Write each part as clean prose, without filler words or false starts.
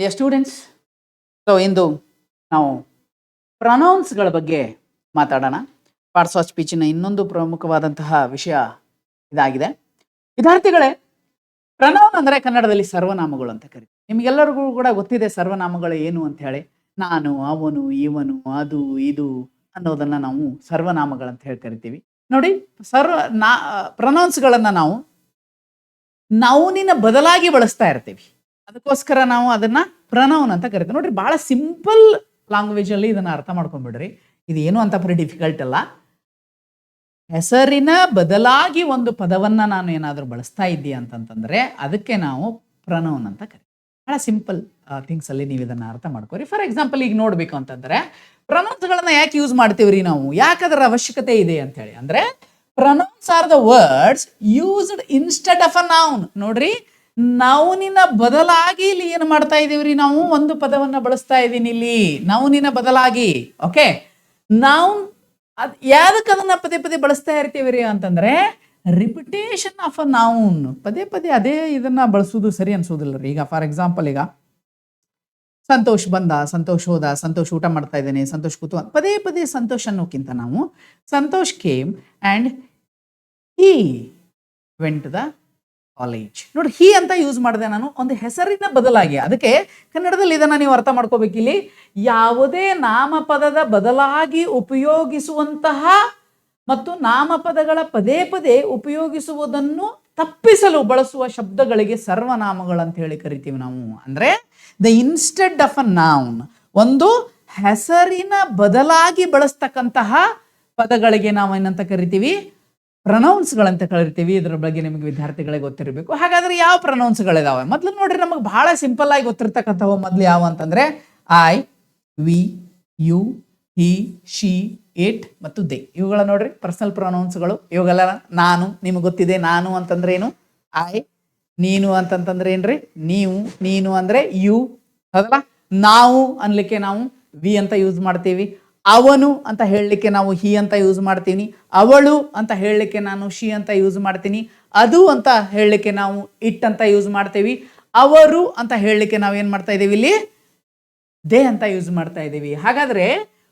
Dear students, so ಇಂದು ನಾವು ಪ್ರೊನೌನ್ಸ್ಗಳ ಬಗ್ಗೆ ಮಾತಾಡೋಣ. ಪಾರ್ಟ್ಸ್ ಆಫ್ ಸ್ಪೀಚಿನ ಇನ್ನೊಂದು ಪ್ರಮುಖವಾದಂತಹ ವಿಷಯ ಇದಾಗಿದೆ. ವಿದ್ಯಾರ್ಥಿಗಳೇ, ಪ್ರೊನೌನ್ ಅಂದರೆ ಕನ್ನಡದಲ್ಲಿ ಸರ್ವನಾಮಗಳು ಅಂತ ಕರೀತೀವಿ. ನಿಮಗೆಲ್ಲರಿಗೂ ಕೂಡ ಗೊತ್ತಿದೆ ಸರ್ವನಾಮಗಳು ಏನು ಅಂತ ಹೇಳಿ. ನಾನು, ಅವನು, ಇವನು, ಅದು, ಇದು ಅನ್ನೋದನ್ನ ನಾವು ಸರ್ವನಾಮಗಳಂತ ಹೇಳಿ ಕರಿತೀವಿ. ನೋಡಿ, ಪ್ರೊನೌನ್ಸ್ಗಳನ್ನು ನಾವು ನೌನಿನ ಬದಲಾಗಿ ಬಳಸ್ತಾ ಇರ್ತೀವಿ. ಅದಕ್ಕೋಸ್ಕರ ನಾವು ಅದನ್ನ ಪ್ರೊನೌನ್ ಅಂತ ಕರಿತೀವಿ. ನೋಡ್ರಿ, ಬಹಳ ಸಿಂಪಲ್ ಲ್ಯಾಂಗ್ವೇಜ್ ಅಲ್ಲಿ ಇದನ್ನ ಅರ್ಥ ಮಾಡ್ಕೊಂಡ್ಬಿಡ್ರಿ. ಇದೇನು ಅಂತ ಬರೀ ಡಿಫಿಕಲ್ಟ್ ಅಲ್ಲ. ಹೆಸರಿನ ಬದಲಾಗಿ ಒಂದು ಪದವನ್ನ ನಾನು ಏನಾದರೂ ಬಳಸ್ತಾ ಇದ್ದೀಯ ಅಂತಂತಂದ್ರೆ ಅದಕ್ಕೆ ನಾವು ಪ್ರೊನೌನ್ ಅಂತ ಕರಿತೀವಿ. ಬಹಳ ಸಿಂಪಲ್ ಥಿಂಗ್ಸ್ ಅಲ್ಲಿ ನೀವು ಇದನ್ನ ಅರ್ಥ ಮಾಡ್ಕೋರಿ. ಫಾರ್ ಎಕ್ಸಾಂಪಲ್, ಈಗ ನೋಡ್ಬೇಕು ಅಂತಂದ್ರೆ ಪ್ರೊನೌನ್ಸ್ಗಳನ್ನ ಯಾಕೆ ಯೂಸ್ ಮಾಡ್ತೀವ್ರಿ ನಾವು, ಯಾಕೆ ಅದರ ಅವಶ್ಯಕತೆ ಇದೆ ಅಂತ ಹೇಳಿ ಅಂದ್ರೆ, pronouns are the words used instead of a noun. ನೋಡ್ರಿ, ನೌನಿನ ಬದಲಾಗಿ ಇಲ್ಲಿ ಏನು ಮಾಡ್ತಾ ಇದೀವ್ರಿ, ನಾವು ಒಂದು ಪದವನ್ನ ಬಳಸ್ತಾ ಇದ್ದೀನಿ ಇಲ್ಲಿ ನೌನಿನ ಬದಲಾಗಿ. ಓಕೆ, ನೌನ್ ಯಾವ್ದಕ್ಕೆ ಅದನ್ನ ಪದೇ ಪದೇ ಬಳಸ್ತಾ ಇರ್ತೀವಿ ರೀ ಅಂತಂದ್ರೆ, ರಿಪಿಟೇಷನ್ ಆಫ್ ಅ ನೌನ್. ಪದೇ ಪದೇ ಅದೇ ಇದನ್ನ ಬಳಸೋದು ಸರಿ ಅನ್ಸೋದಿಲ್ಲ ರೀ. ಈಗ ಫಾರ್ ಎಕ್ಸಾಂಪಲ್, ಈಗ ಸಂತೋಷ್ ಬಂದ, ಸಂತೋಷ್ ಹೋದ, ಸಂತೋಷ್ ಊಟ ಮಾಡ್ತಾ ಇದ್ದೇನೆ, ಸಂತೋಷ್ ಕೂತು, ಪದೇ ಪದೇ ಸಂತೋಷ್ ಅನ್ನೋಕ್ಕಿಂತ ನಾವು Santosh came and he went the college. ನೋಡಿ, ಹಿ ಅಂತ ಯೂಸ್ ಮಾಡಿದೆ ನಾನು ಒಂದು ಹೆಸರಿನ ಬದಲಾಗಿ. ಅದಕ್ಕೆ ಕನ್ನಡದಲ್ಲಿ ಇದನ್ನ ನೀವು ಅರ್ಥ ಮಾಡ್ಕೋಬೇಕಿಲ್ಲಿ. ಯಾವುದೇ ನಾಮಪದದ ಬದಲಾಗಿ ಉಪಯೋಗಿಸುವಂತಹ ಮತ್ತು ನಾಮಪದಗಳ ಪದೇ ಪದೇ ಉಪಯೋಗಿಸುವುದನ್ನು ತಪ್ಪಿಸಲು ಬಳಸುವ ಶಬ್ದಗಳಿಗೆ ಸರ್ವನಾಮಗಳಂತ ಹೇಳಿ ಕರಿತೀವಿ ನಾವು. ಅಂದ್ರೆ the instead of a noun, ಒಂದು ಹೆಸರಿನ ಬದಲಾಗಿ ಬಳಸ್ತಕ್ಕಂತಹ ಪದಗಳಿಗೆ ನಾವು ಏನಂತ ಕರಿತೀವಿ, ಪ್ರೊನೌನ್ಸ್ಗಳಂತ ಕರಿತೀವಿ. ಇದ್ರ ಬಗ್ಗೆ ನಿಮಗೆ ವಿದ್ಯಾರ್ಥಿಗಳಿಗೆ ಗೊತ್ತಿರಬೇಕು. ಹಾಗಾದ್ರೆ ಯಾವ ಪ್ರೊನೌನ್ಸ್ಗಳಿದಾವೆ ಮೊದಲು ನೋಡ್ರಿ, ನಮಗೆ ಬಹಳ ಸಿಂಪಲ್ ಆಗಿ ಗೊತ್ತಿರ್ತಕ್ಕಂಥವು ಮೊದಲು ಯಾವ ಅಂತಂದ್ರೆ I, we, you, he, she, it ಮತ್ತು ದೇ. ಇವುಗಳ ನೋಡ್ರಿ ಪರ್ಸನಲ್ ಪ್ರೊನೌನ್ಸ್ಗಳು. ಇವುಗಳ ನಾನು, ನಿಮಗೆ ಗೊತ್ತಿದೆ ನಾನು ಅಂತಂದ್ರೆ ಏನು, ಐ. ನೀನು ಅಂತಂತಂದ್ರೆ ಏನ್ರಿ, ನೀವು. ನೀನು ಅಂದ್ರೆ ಯು, ಹೌದಲ್ಲ. ನಾವು ಅನ್ಲಿಕ್ಕೆ ನಾವು ವಿ ಅಂತ ಯೂಸ್ ಮಾಡ್ತೀವಿ. ಅವನು ಅಂತ ಹೇಳಲಿಕ್ಕೆ ನಾವು ಹಿ ಅಂತ ಯೂಸ್ ಮಾಡ್ತೀನಿ. ಅವಳು ಅಂತ ಹೇಳಲಿಕ್ಕೆ ನಾನು ಶಿ ಅಂತ ಯೂಸ್ ಮಾಡ್ತೀನಿ. ಅದು ಅಂತ ಹೇಳಲಿಕ್ಕೆ ನಾವು ಇಟ್ ಅಂತ ಯೂಸ್ ಮಾಡ್ತೀವಿ. ಅವರು ಅಂತ ಹೇಳಲಿಕ್ಕೆ ನಾವು ಏನ್ ಮಾಡ್ತಾ ಇದೀವಿ ಇಲ್ಲಿ, ದೇ ಅಂತ ಯೂಸ್ ಮಾಡ್ತಾ ಇದ್ದೀವಿ. ಹಾಗಾದ್ರೆ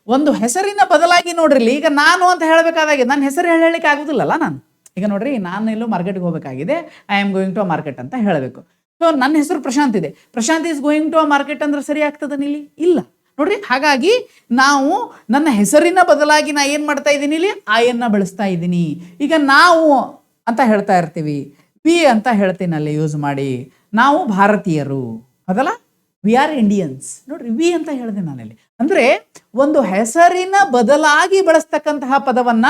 ಒಂದು ಹೆಸರಿನ ಬದಲಾಗಿ ನೋಡ್ರಿ, ಈಗ ನಾನು ಅಂತ ಹೇಳಬೇಕಾದಾಗೆ ನನ್ನ ಹೆಸರು ಹೇಳಲಿಕ್ಕೆ ಆಗುದಿಲ್ಲಲ್ಲ. ನಾನು ಈಗ ನೋಡ್ರಿ, ನಾನು ಎಲ್ಲೋ ಮಾರ್ಕೆಟ್ಗೆ ಹೋಗಬೇಕಾಗಿದೆ, I am going to a market ಅಂತ ಹೇಳಬೇಕು. ಸೊ ನನ್ನ ಹೆಸರು ಪ್ರಶಾಂತ್ ಇದೆ, Prashant is going to a market ಅಂದ್ರೆ ಸರಿ ಆಗ್ತದ ಇಲ್ಲಿ? ಇಲ್ಲ ನೋಡ್ರಿ. ಹಾಗಾಗಿ ನಾವು ನನ್ನ ಹೆಸರಿನ ಬದಲಾಗಿ ನಾ ಏನ್ ಮಾಡ್ತಾ ಇದ್ದೀನಿ ಇಲ್ಲಿ, ಆಯನ್ನ ಬಳಸ್ತಾ ಇದ್ದೀನಿ. ಈಗ ನಾವು ಅಂತ ಹೇಳ್ತಾ ಇರ್ತೀವಿ, ವಿ ಅಂತ ಹೇಳ್ತೀನಿ ಅಲ್ಲಿ ಯೂಸ್ ಮಾಡಿ. ನಾವು ಭಾರತೀಯರು, ಅದಲ್ಲ, ವಿ ಆರ್ ಇಂಡಿಯನ್ಸ್. ನೋಡ್ರಿ, ವಿ ಅಂತ ಹೇಳಿದೆ ನಾನಲ್ಲಿ. ಅಂದ್ರೆ ಒಂದು ಹೆಸರಿನ ಬದಲಾಗಿ ಬಳಸ್ತಕ್ಕಂತಹ ಪದವನ್ನ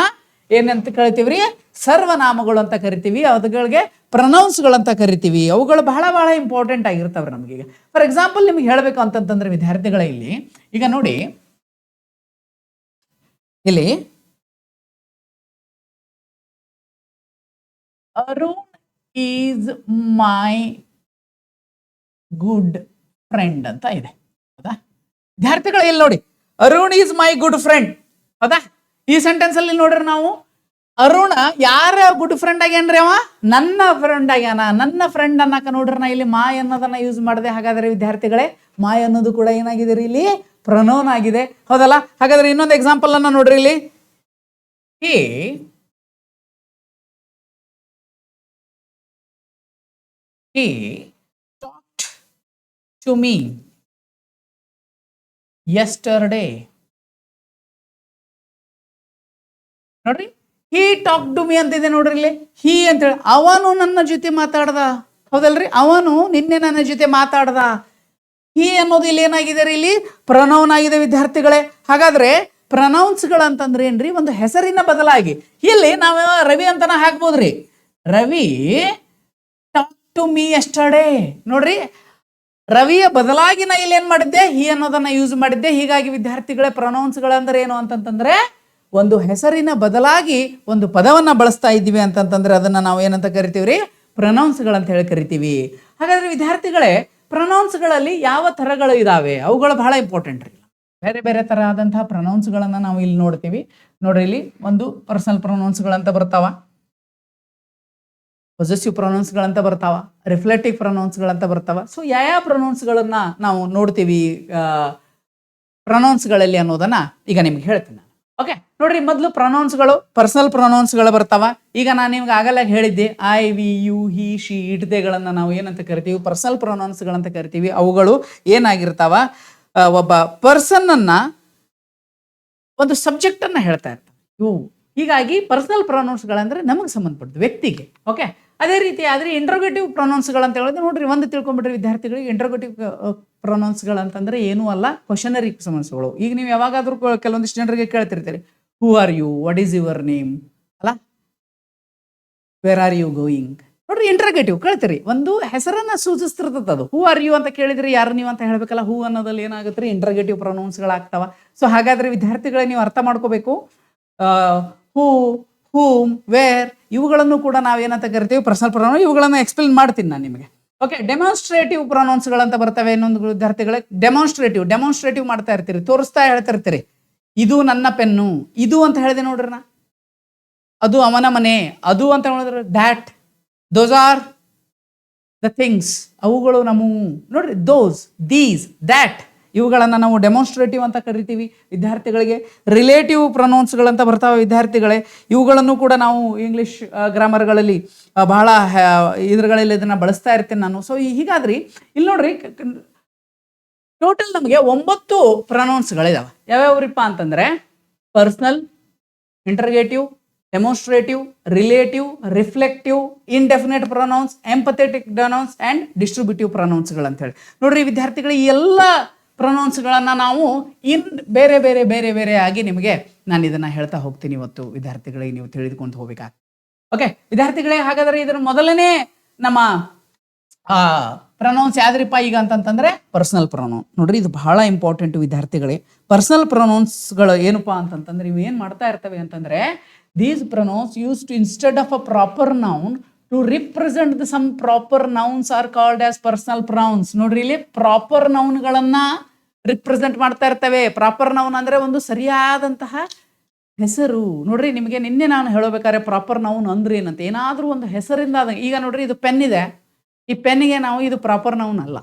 ಏನಂತ ಕರಿತೀವ್ರಿ, ಸರ್ವನಾಮಗಳು ಅಂತ ಕರಿತೀವಿ. ಅವುಗಳಿಗೆ ಪ್ರೊನೌನ್ಸ್ಗಳಂತ ಕರಿತೀವಿ. ಅವುಗಳು ಬಹಳ ಬಹಳ ಇಂಪಾರ್ಟೆಂಟ್ ಆಗಿರ್ತಾವ್ರಿ ನಮಗೆ. ಫಾರ್ ಎಕ್ಸಾಂಪಲ್, ನಿಮ್ಗೆ ಹೇಳ್ಬೇಕು ಅಂತಂತಂದ್ರೆ ವಿದ್ಯಾರ್ಥಿಗಳ ಇಲ್ಲಿ ಈಗ ನೋಡಿ, ಇಲ್ಲಿ Arun is my good friend ಅಂತ ಇದೆ, ಹೌದಾ ವಿದ್ಯಾರ್ಥಿಗಳ? ಇಲ್ಲಿ ನೋಡಿ, Arun is my good friend, ಹೌದಾ? ಈ ಸೆಂಟೆನ್ಸ್ ಅಲ್ಲಿ ನೋಡ್ರಿ, ನಾವು ಅರುಣ ಯಾರ ಗುಡ್ ಫ್ರೆಂಡ್ ಆಗ್ಯಾನ್ರಿ, ಅವ ನನ್ನ ಫ್ರೆಂಡ್ ಆಗ್ಯಾನ. ನನ್ನ ಫ್ರೆಂಡ್ ಅನ್ನಕ ನೋಡ್ರಿ, ನಾ ಇಲ್ಲಿ ಮಾಯ್ ಅನ್ನೋದನ್ನ ಯೂಸ್ ಮಾಡಿದೆ. ಹಾಗಾದ್ರೆ ವಿದ್ಯಾರ್ಥಿಗಳೇ, ಮಾಯ್ ಅನ್ನೋದು ಕೂಡ ಏನಾಗಿದೆ ರೀ, ಇಲ್ಲಿ ಪ್ರೊನೌನ್ ಆಗಿದೆ, ಹೌದಲ್ಲ? ಹಾಗಾದ್ರೆ ಇನ್ನೊಂದು ಎಕ್ಸಾಂಪಲ್ ಅನ್ನ ನೋಡ್ರಿ, ಇಲ್ಲಿ he talked to me yesterday. ನೋಡ್ರಿ, ಹಿ ಟಾಕ್ ಟು ಮೀ ಅಂತಿದೆ ನೋಡ್ರಿ ಇಲ್ಲಿ. ಹಿ ಅಂತ ಹೇಳಿ ಅವನು ನನ್ನ ಜೊತೆ ಮಾತಾಡ್ದ, ಹೌದಲ್ರಿ? ಅವನು ನಿನ್ನೆ ನನ್ನ ಜೊತೆ ಮಾತಾಡ್ದ. ಹಿ ಅನ್ನೋದು ಇಲ್ಲಿ ಏನಾಗಿದೆ ರೀ, ಇಲ್ಲಿ ಪ್ರೊನೌನ್ ಆಗಿದೆ ವಿದ್ಯಾರ್ಥಿಗಳೇ. ಹಾಗಾದ್ರೆ ಪ್ರೊನೌನ್ಸ್ಗಳಂತಂದ್ರೆ ಏನ್ರಿ, ಒಂದು ಹೆಸರಿನ ಬದಲಾಗಿ. ಇಲ್ಲಿ ನಾವು ರವಿ ಅಂತನ ಹಾಕ್ಬೋದ್ರಿ, Ravi talk to me yesterday. ನೋಡ್ರಿ, ರವಿಯ ಬದಲಾಗಿ ನಾ ಇಲ್ಲಿ ಏನ್ ಮಾಡಿದ್ದೆ, ಹಿ ಅನ್ನೋದನ್ನ ಯೂಸ್ ಮಾಡಿದ್ದೆ. ಹೀಗಾಗಿ ವಿದ್ಯಾರ್ಥಿಗಳೇ, ಪ್ರೊನೌನ್ಸ್ಗಳಂದ್ರೆ ಏನು ಅಂತಂತಂದ್ರೆ, ಒಂದು ಹೆಸರಿನ ಬದಲಾಗಿ ಒಂದು ಪದವನ್ನ ಬಳಸ್ತಾ ಇದ್ದೀವಿ ಅಂತಂತಂದ್ರೆ ಅದನ್ನ ನಾವು ಏನಂತ ಕರಿತೀವ್ರಿ, ಪ್ರೊನೌನ್ಸ್ಗಳಂತ ಹೇಳಿ ಕರಿತೀವಿ. ಹಾಗಾದ್ರೆ ವಿದ್ಯಾರ್ಥಿಗಳೇ, ಪ್ರೊನೌನ್ಸ್ಗಳಲ್ಲಿ ಯಾವ ಥರಗಳು ಇದಾವೆ, ಅವುಗಳು ಬಹಳ ಇಂಪಾರ್ಟೆಂಟ್ ರೀ. ಬೇರೆ ಬೇರೆ ಥರ ಆದಂತಹ ಪ್ರೊನೌನ್ಸ್ಗಳನ್ನ ನಾವು ಇಲ್ಲಿ ನೋಡ್ತೀವಿ. ನೋಡ್ರಿ, ಇಲ್ಲಿ ಒಂದು ಪರ್ಸನಲ್ ಪ್ರೊನೌನ್ಸ್ಗಳಂತ ಬರ್ತಾವ, ಪೊಸೆಸಿವ್ ಪ್ರೊನೌನ್ಸ್ಗಳಂತ ಬರ್ತಾವ, ರಿಫ್ಲೆಕ್ಟಿವ್ ಪ್ರೊನೌನ್ಸ್ಗಳಂತ ಬರ್ತಾವ. ಸೊ ಯಾವ ಪ್ರೊನೌನ್ಸ್ಗಳನ್ನ ನಾವು ನೋಡ್ತೀವಿ ಪ್ರೊನೌನ್ಸ್ಗಳಲ್ಲಿ ಅನ್ನೋದನ್ನ ಈಗ ನಿಮ್ಗೆ ಹೇಳ್ತೀನಿ ನಾನು. ಓಕೆ, ನೋಡ್ರಿ, ಮೊದಲು ಪ್ರೊನೌನ್ಸ್ಗಳು ಪರ್ಸನಲ್ ಪ್ರೊನೌನ್ಸ್ಗಳು ಬರ್ತಾವ. ಈಗ ನಾನು ನಿಮ್ಗೆ ಆಗಲ್ಲ ಹೇಳಿದ್ದೆ, I, we, you, he, she ಇಟ್ದೆಗಳನ್ನು ನಾವು ಏನಂತ ಕರಿತೀವಿ, ಪರ್ಸನಲ್ ಪ್ರೊನೌನ್ಸ್ಗಳಂತ ಕರಿತೀವಿ. ಅವುಗಳು ಏನಾಗಿರ್ತಾವ, ಒಬ್ಬ ಪರ್ಸನ್ನನ್ನು ಒಂದು ಸಬ್ಜೆಕ್ಟನ್ನು ಹೇಳ್ತಾ ಇರ್ತಾರೆ ಇವು. ಹೀಗಾಗಿ ಪರ್ಸನಲ್ ಪ್ರೊನೌನ್ಸ್ಗಳಂದ್ರೆ ನಮಗೆ ಸಂಬಂಧಪಟ್ಟಿದ್ದು, ವ್ಯಕ್ತಿಗೆ. ಓಕೆ, ಅದೇ ರೀತಿ ಆದರೆ ಇಂಟ್ರೋಗೇಟಿವ್ ಪ್ರೊನೌನ್ಸ್ಗಳಂತ ಹೇಳಿದ್ರೆ ನೋಡ್ರಿ, ಒಂದು ತಿಳ್ಕೊಂಬಿಟ್ರಿ ವಿದ್ಯಾರ್ಥಿಗಳಿಗೆ, ಇಂಟ್ರೋಗೇಟಿವ್ ಪ್ರೊನೌನ್ಸ್ಗಳಂತಂದ್ರೆ ಏನೂ ಅಲ್ಲ, ಕ್ವಶನರಿ ಪ್ರೊನೌನ್ಸ್ಗಳು. ಈಗ ನೀವು ಯಾವಾಗಾದ್ರೂ ಕೆಲವೊಂದಿಷ್ಟು ಜನರಿಗೆ ಕೇಳ್ತಿರ್ತೀರಿ, who are you, what is your name, ಅಲ್ಲ, ವೇರ್ ಆರ್ ಯು ಗೋಯಿಂಗ್. ನೋಡ್ರಿ, ಇಂಟ್ರೋಗೇಟಿವ್ ಕೇಳ್ತೀರಿ, ಒಂದು ಹೆಸರನ್ನ ಸೂಚಿಸ್ತಿರ್ತದೆ ಅದು. ಹೂ ಆರ್ ಯು ಅಂತ ಕೇಳಿದ್ರೆ ಯಾರು ನೀವು ಅಂತ ಹೇಳ್ಬೇಕಲ್ಲ, ಹೂ ಅನ್ನೋದಲ್ಲಿ ಏನಾಗುತ್ತೆ, ಇಂಟ್ರೋಗೇಟಿವ್ ಪ್ರೊನೌನ್ಸ್ಗಳಾಗ್ತಾವ. ಸೊ ಹಾಗಾದ್ರೆ ವಿದ್ಯಾರ್ಥಿಗಳೇ ನೀವು ಅರ್ಥ ಮಾಡ್ಕೋಬೇಕು, ಹೂ, ಹೂಮ್, ವೇರ್ ಇವುಗಳನ್ನು ಕೂಡ ನಾವೇನಂತ ಕರಿತೀವಿ, ಪರ್ಸನಲ್ ಪ್ರೊನೌನ್. ಇವುಗಳನ್ನು ಎಕ್ಸ್ಪ್ಲೇನ್ ಮಾಡ್ತೀನಿ ನಾನು ನಿಮಗೆ. ಓಕೆ, ಡೆಮಾನ್ಸ್ಟ್ರೇಟಿವ್ ಪ್ರೊನೌನ್ಸ್ಗಳಂತ ಬರ್ತವೆ. ಇನ್ನೊಂದು ವಿದ್ಯಾರ್ಥಿಗಳೇ ಡೆಮಾನ್ಸ್ಟ್ರೇಟಿವ್ ಮಾಡ್ತಾ ಇರ್ತೀರಿ, ತೋರಿಸ್ತಾ ಹೇಳ್ತಾ ಇರ್ತೀರಿ, ಇದು ನನ್ನ ಪೆನ್ನು, ಇದು ಅಂತ ಹೇಳಿದೆ ನೋಡ್ರಿ ನಾ, ಅದು ಅವನ ಮನೆ, ಅದು ಅಂತ ಹೇಳಿದ್ರೆ that, those are the things, ಅವುಗಳು ನಮ್ಮವು. ನೋಡ್ರಿ, ದೋಸ್, ದೀಸ್, ದ್ಯಾಟ್ ಇವುಗಳನ್ನು ನಾವು ಡೆಮಾನ್ಸ್ಟ್ರೇಟಿವ್ ಅಂತ ಕರಿತೀವಿ ವಿದ್ಯಾರ್ಥಿಗಳಿಗೆ. ರಿಲೇಟಿವ್ ಪ್ರೊನೌನ್ಸ್ಗಳಂತ ಬರ್ತಾವೆ ವಿದ್ಯಾರ್ಥಿಗಳೇ. ಇವುಗಳನ್ನು ಕೂಡ ನಾವು ಇಂಗ್ಲೀಷ್ ಗ್ರಾಮರ್ಗಳಲ್ಲಿ ಬಹಳ ಇದ್ರಲ್ಲಿ ಇದನ್ನು ಬಳಸ್ತಾ ಇರ್ತೀನಿ ನಾನು. ಸೊ ಹೀಗಾದ್ರಿ ಇಲ್ಲಿ ನೋಡ್ರಿ, ಟೋಟಲ್ ನಮಗೆ 9 ಪ್ರೊನೌನ್ಸ್ಗಳಿದಾವೆ. ಯಾವ್ಯಾವ್ರಿಪ್ಪ ಅಂತಂದ್ರೆ personal, interrogative, demonstrative, relative, reflective, indefinite pronouns, emphatic pronouns and distributive ಪ್ರೊನೌನ್ಸ್ಗಳಂತೇಳಿ. ನೋಡ್ರಿ ವಿದ್ಯಾರ್ಥಿಗಳು, ಈ ಎಲ್ಲ ಪ್ರೊನೌನ್ಸ್ಗಳನ್ನು ನಾವು ಬೇರೆ ಬೇರೆ ಬೇರೆ ಬೇರೆ ಆಗಿ ನಿಮಗೆ ನಾನು ಇದನ್ನು ಹೇಳ್ತಾ ಹೋಗ್ತೀನಿ ಇವತ್ತು ವಿದ್ಯಾರ್ಥಿಗಳಿಗೆ, ನೀವು ತಿಳಿದುಕೊಂಡು ಹೋಗ್ಬೇಕಾಗ್ತದೆ. ಓಕೆ ವಿದ್ಯಾರ್ಥಿಗಳೇ, ಹಾಗಾದರೆ ಇದರ ಮೊದಲನೇ ನಮ್ಮ ಪ್ರೊನೌನ್ಸ್ ಯಾವ್ದ್ರಿಪ್ಪ ಈಗ ಅಂತಂತಂದ್ರೆ ಪರ್ಸನಲ್ ಪ್ರೊನೌನ್. ನೋಡ್ರಿ, ಇದು ಬಹಳ ಇಂಪಾರ್ಟೆಂಟ್ ವಿದ್ಯಾರ್ಥಿಗಳೇ. ಪರ್ಸನಲ್ ಪ್ರೊನೌನ್ಸ್ಗಳು ಏನಪ್ಪಾ ಅಂತಂತಂದ್ರೆ ಇವು ಏನು ಮಾಡ್ತಾ ಇರ್ತವೆ ಅಂತಂದ್ರೆ, these pronouns use to instead of a proper noun to represent the some proper nouns are called as personal pronouns. ನೋಡ್ರಿ, ಇಲ್ಲಿ ಪ್ರಾಪರ್ ನೌನ್ಗಳನ್ನ ರಿಪ್ರೆಸೆಂಟ್ ಮಾಡ್ತಾ ಇರ್ತವೆ. ಪ್ರಾಪರ್ ನೌನ್ ಅಂದ್ರೆ ಒಂದು ಸರಿಯಾದಂತಹ ಹೆಸರು. ನೋಡ್ರಿ, ನಿಮಗೆ ನಿನ್ನೆ ನಾನು ಹೇಳಬೇಕಾದ್ರೆ ಪ್ರಾಪರ್ ನೌನ್ ಅಂದ್ರೆ ಏನಂತ, ಏನಾದ್ರೂ ಒಂದು ಹೆಸರಿಂದ ಈಗ ನೋಡ್ರಿ, ಇದು ಪೆನ್ ಇದೆ, ಈ ಪೆನ್ನಿಗೆ ನಾವು ಇದು ಪ್ರಾಪರ್ ನೌನ್ ಅಲ್ಲ,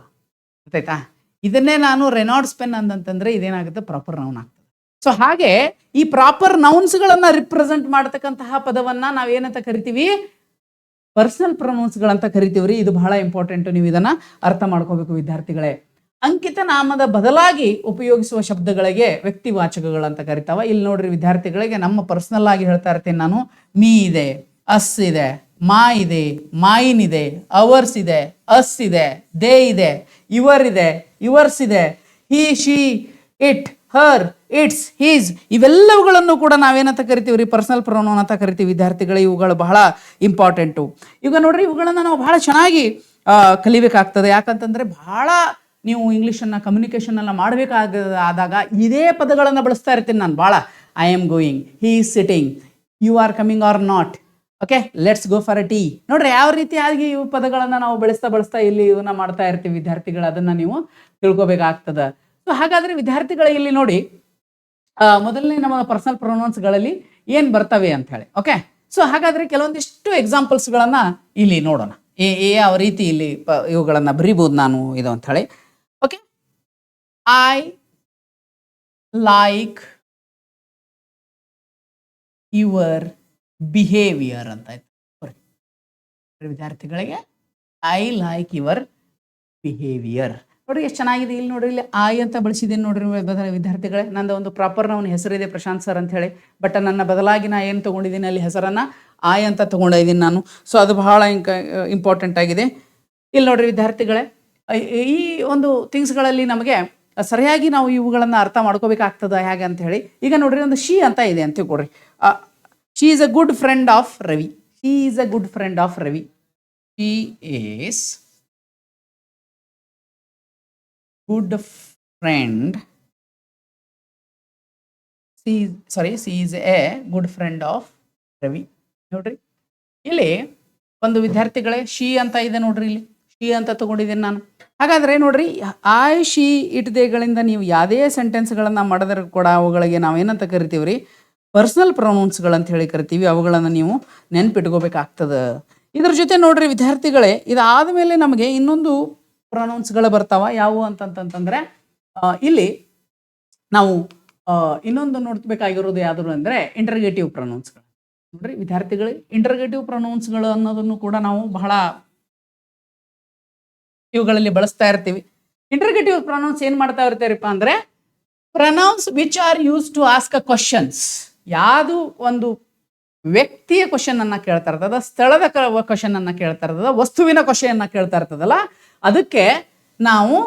ಗೊತ್ತಾಯ್ತಾ? ಇದನ್ನೇ ನಾನು ರೆನಾಲ್ಡ್ಸ್ ಪೆನ್ ಅಂತಂದ್ರೆ ಇದೇನಾಗುತ್ತೆ, ಪ್ರಾಪರ್ ನೌನ್ ಆಗ್ತದೆ. ಸೊ ಹಾಗೆ ಈ ಪ್ರಾಪರ್ ನೌನ್ಸ್ಗಳನ್ನ ರಿಪ್ರೆಸೆಂಟ್ ಮಾಡತಕ್ಕಂತಹ ಪದವನ್ನ ನಾವೇನಂತ ಕರಿತೀವಿ, ಪರ್ಸನಲ್ ಪ್ರೊನೌನ್ಸ್ಗಳಂತ ಕರಿತೀವ್ರಿ. ಇದು ಬಹಳ ಇಂಪಾರ್ಟೆಂಟ್, ನೀವು ಇದನ್ನ ಅರ್ಥ ಮಾಡ್ಕೋಬೇಕು ವಿದ್ಯಾರ್ಥಿಗಳೇ. ಅಂಕಿತ ನಾಮದ ಬದಲಾಗಿ ಉಪಯೋಗಿಸುವ ಶಬ್ದಗಳಿಗೆ ವ್ಯಕ್ತಿವಾಚಕಗಳಂತ ಕರಿತಾವ. ಇಲ್ಲಿ ನೋಡ್ರಿ ವಿದ್ಯಾರ್ಥಿಗಳಿಗೆ, ನಮ್ಮ ಪರ್ಸನಲ್ ಆಗಿ ಹೇಳ್ತಾ ಇರ್ತೀನಿ ನಾನು, ಮೀ ಇದೆ, ಅಸ್ ಇದೆ, ಮಾ ಇದೆ, ಮೈನ್ ಇದೆ, ಅವರ್ಸ್ ಇದೆ, ಅಸ್ ಇದೆ, ದೇ ಇದೆ, ಇವರ್ ಇದೆ, ಇವರ್ಸ್ ಇದೆ, he, she, it, her, its, his ಇವೆಲ್ಲವುಗಳನ್ನು ಕೂಡ ನಾವೇನಂತ ಕರಿತೀವಿ ರೀ, ಪರ್ಸನಲ್ ಪ್ರೊನೌನ್ ಅಂತ ಕರಿತೀವಿ ವಿದ್ಯಾರ್ಥಿಗಳು. ಇವುಗಳು ಬಹಳ ಇಂಪಾರ್ಟೆಂಟು. ಈಗ ನೋಡ್ರಿ, ಇವುಗಳನ್ನು ನಾವು ಬಹಳ ಚೆನ್ನಾಗಿ ಕಲಿಬೇಕಾಗ್ತದೆ. ಯಾಕಂತಂದ್ರೆ ಬಹಳ ನೀವು ಇಂಗ್ಲೀಷನ್ನು ಕಮ್ಯುನಿಕೇಷನ್ನ ಮಾಡಬೇಕಾದಾಗ ಇದೇ ಪದಗಳನ್ನು ಬಳಸ್ತಾ ಇರ್ತೀನಿ ನಾನು ಭಾಳ. I am going, he is sitting, you are coming or not, okay, let's go for a tea. ನೋಡ್ರಿ, ಯಾವ ರೀತಿಯಾಗಿ ಇವು ಪದಗಳನ್ನು ನಾವು ಬಳಸ್ತಾ ಇಲ್ಲಿ ಇವನ್ನ ಮಾಡ್ತಾ ಇರ್ತೀವಿ ವಿದ್ಯಾರ್ಥಿಗಳು, ಅದನ್ನು ನೀವು ತಿಳ್ಕೊಬೇಕಾಗ್ತದೆ. ಸೊ ಹಾಗಾದ್ರೆ ವಿದ್ಯಾರ್ಥಿಗಳ ಇಲ್ಲಿ ನೋಡಿ, ಮೊದಲನೇ ನಮ್ಮ ಪರ್ಸನಲ್ ಪ್ರೊನೌನ್ಸ್ಗಳಲ್ಲಿ ಏನು ಬರ್ತವೆ ಅಂತ ಹೇಳಿ. ಓಕೆ, ಸೊ ಹಾಗಾದ್ರೆ ಕೆಲವೊಂದಿಷ್ಟು ಎಕ್ಸಾಂಪಲ್ಸ್ಗಳನ್ನ ಇಲ್ಲಿ ನೋಡೋಣ, ಯಾವ ರೀತಿ ಇಲ್ಲಿ ಇವುಗಳನ್ನ ಬರೀಬಹುದು ನಾನು ಇದು ಅಂತ ಹೇಳಿ. Okay, I like your behaviour ಅಂತ ಆಯ್ತು ವಿದ್ಯಾರ್ಥಿಗಳಿಗೆ. I like your behaviour. ನೋಡ್ರಿ ಎಷ್ಟು ಚೆನ್ನಾಗಿದೆ. ಇಲ್ಲಿ ನೋಡ್ರಿ, ಇಲ್ಲಿ ಐ ಅಂತ ಬಳಸಿದ್ದೀನಿ ನೋಡ್ರಿ ವಿದ್ಯಾರ್ಥಿಗಳೇ. ನಂದು ಒಂದು ಪ್ರಾಪರ್ ನೌನ್ ಹೆಸರಿದೆ ಪ್ರಶಾಂತ್ ಸರ್ ಅಂತ ಹೇಳಿ, ಬಟ್ ನನ್ನ ಬದಲಾಗಿ ನಾ ಏನು ತೊಗೊಂಡಿದ್ದೀನಿ ಅಲ್ಲಿ ಹೆಸರನ್ನು ಐ ಅಂತ ತೊಗೊಂಡಿದ್ದೀನಿ ನಾನು. ಸೊ ಅದು ಬಹಳ ಇಂಪಾರ್ಟೆಂಟ್ ಆಗಿದೆ. ಇಲ್ಲಿ ನೋಡ್ರಿ ವಿದ್ಯಾರ್ಥಿಗಳೇ, ಈ ಒಂದು ಥಿಂಗ್ಸ್ಗಳಲ್ಲಿ ನಮಗೆ ಸರಿಯಾಗಿ ನಾವು ಇವುಗಳನ್ನು ಅರ್ಥ ಮಾಡ್ಕೋಬೇಕಾಗ್ತದೆ ಹೇಗೆ ಅಂತ ಹೇಳಿ. ಈಗ ನೋಡ್ರಿ, ಒಂದು ಶಿ ಅಂತ ಇದೆ ಅಂತ ತಿಳ್ಕೊಡ್ರಿ. She is a good friend of Ravi. She is a good friend of Ravi. She is good friend, she is a good friend of Ravi. ನೋಡ್ರಿ, ಇಲ್ಲಿ ಒಂದು ವಿದ್ಯಾರ್ಥಿಗಳೇ ಶಿ ಅಂತ ಇದೆ ನೋಡ್ರಿ, ಇಲ್ಲಿ ಶಿ ಅಂತ ತಗೊಂಡಿದ್ದೀನಿ ನಾನು. ಹಾಗಾದ್ರೆ ನೋಡ್ರಿ, ಐ, ಶಿ, ಇಟ್, ದೇಗಳಿಂದ ನೀವು ಯಾವುದೇ ಸೆಂಟೆನ್ಸ್ಗಳನ್ನು ಮಾಡಿದ್ರೆ ಕೂಡ ಅವುಗಳಿಗೆ ನಾವು ಏನಂತ ಕರಿತೀವಿ ರೀ, ಪರ್ಸನಲ್ ಪ್ರೊನೌನ್ಸ್ಗಳಂತ ಹೇಳಿ ಕರಿತೀವಿ. ಅವುಗಳನ್ನು ನೀವು ನೆನ್ಪಿಟ್ಕೋಬೇಕಾಗ್ತದೆ. ಇದ್ರ ಜೊತೆ ನೋಡ್ರಿ ವಿದ್ಯಾರ್ಥಿಗಳೇ, ಇದಾದ ಮೇಲೆ ನಮಗೆ ಇನ್ನೊಂದು ಪ್ರೊನೌನ್ಸ್ಗಳು ಬರ್ತಾವ. ಯಾವುವು ಅಂತಂತಂದ್ರೆ ಇಲ್ಲಿ ನಾವು ಇನ್ನೊಂದು ನೋಡ್ಬೇಕಾಗಿರೋದು ಯಾವ್ದು ಅಂದ್ರೆ ಇಂಟರ್ಗೇಟಿವ್ ಪ್ರೊನೌನ್ಸ್ಗಳು. ನೋಡ್ರಿ ವಿದ್ಯಾರ್ಥಿಗಳು, ಇಂಟರ್ಗೇಟಿವ್ ಪ್ರೊನೌನ್ಸ್ಗಳು ಅನ್ನೋದನ್ನು ಕೂಡ ನಾವು ಬಹಳ ಇವುಗಳಲ್ಲಿ ಬಳಸ್ತಾ ಇರ್ತೀವಿ. ಇಂಟರ್ಗೇಟಿವ್ ಪ್ರೊನೌನ್ಸ್ ಏನ್ ಮಾಡ್ತಾ ಇರ್ತಾರಪ್ಪ ಅಂದ್ರೆ pronouns which are use to ask a questions. ಯಾವುದು ಒಂದು ವ್ಯಕ್ತಿಯ ಕ್ವಶನ್ ಅನ್ನ ಕೇಳ್ತಾ ಇರ್ತದ, ಸ್ಥಳದ ಕ್ವಶನ್ ಅನ್ನ ಕೇಳ್ತಾ ಇರ್ತದ, ವಸ್ತುವಿನ ಕ್ವಶನ್ ಅನ್ನ ಕೇಳ್ತಾ ಇರ್ತದಲ್ಲ, ಅದಕ್ಕೆ ನಾವು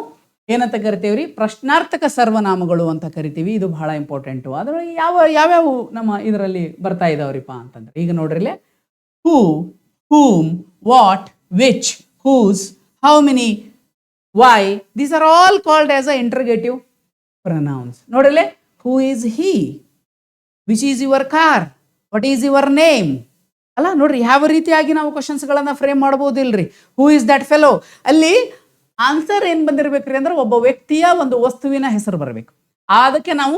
ಏನಂತ ಕರಿತೀವ್ರಿ, ಪ್ರಶ್ನಾರ್ಥಕ ಸರ್ವನಾಮಗಳು ಅಂತ ಕರಿತೀವಿ. ಇದು ಬಹಳ ಇಂಪಾರ್ಟೆಂಟು. ಅದರಲ್ಲಿ ಯಾವ್ಯಾವ ನಮ್ಮ ಇದರಲ್ಲಿ ಬರ್ತಾ ಇದಾವ್ರಿಪ್ಪ ಅಂತಂದ್ರೆ, ಈಗ ನೋಡ್ರಿ, who, whom, what, which, whose, how many, why, these are all called as a interrogative pronouns. ನೋಡ್ರಿ, who is he, which is your car, what is your name ಅಲ್ಲ. ನೋಡ್ರಿ ಯಾವ ರೀತಿಯಾಗಿ ನಾವು ಕ್ವಶನ್ಸ್ಗಳನ್ನ ಫ್ರೇಮ್ ಮಾಡ್ಬೋದಿಲ್ರಿ. ಹೂ ಇಸ್ ದಟ್ ಫೆಲೋ, ಅಲ್ಲಿ answer ಏನ್ ಬಂದಿರ್ಬೇಕ್ರಿ ಅಂದ್ರೆ ಒಬ್ಬ ವ್ಯಕ್ತಿಯ ಒಂದು ವಸ್ತುವಿನ ಹೆಸರು ಬರಬೇಕು. ಅದಕ್ಕೆ ನಾವು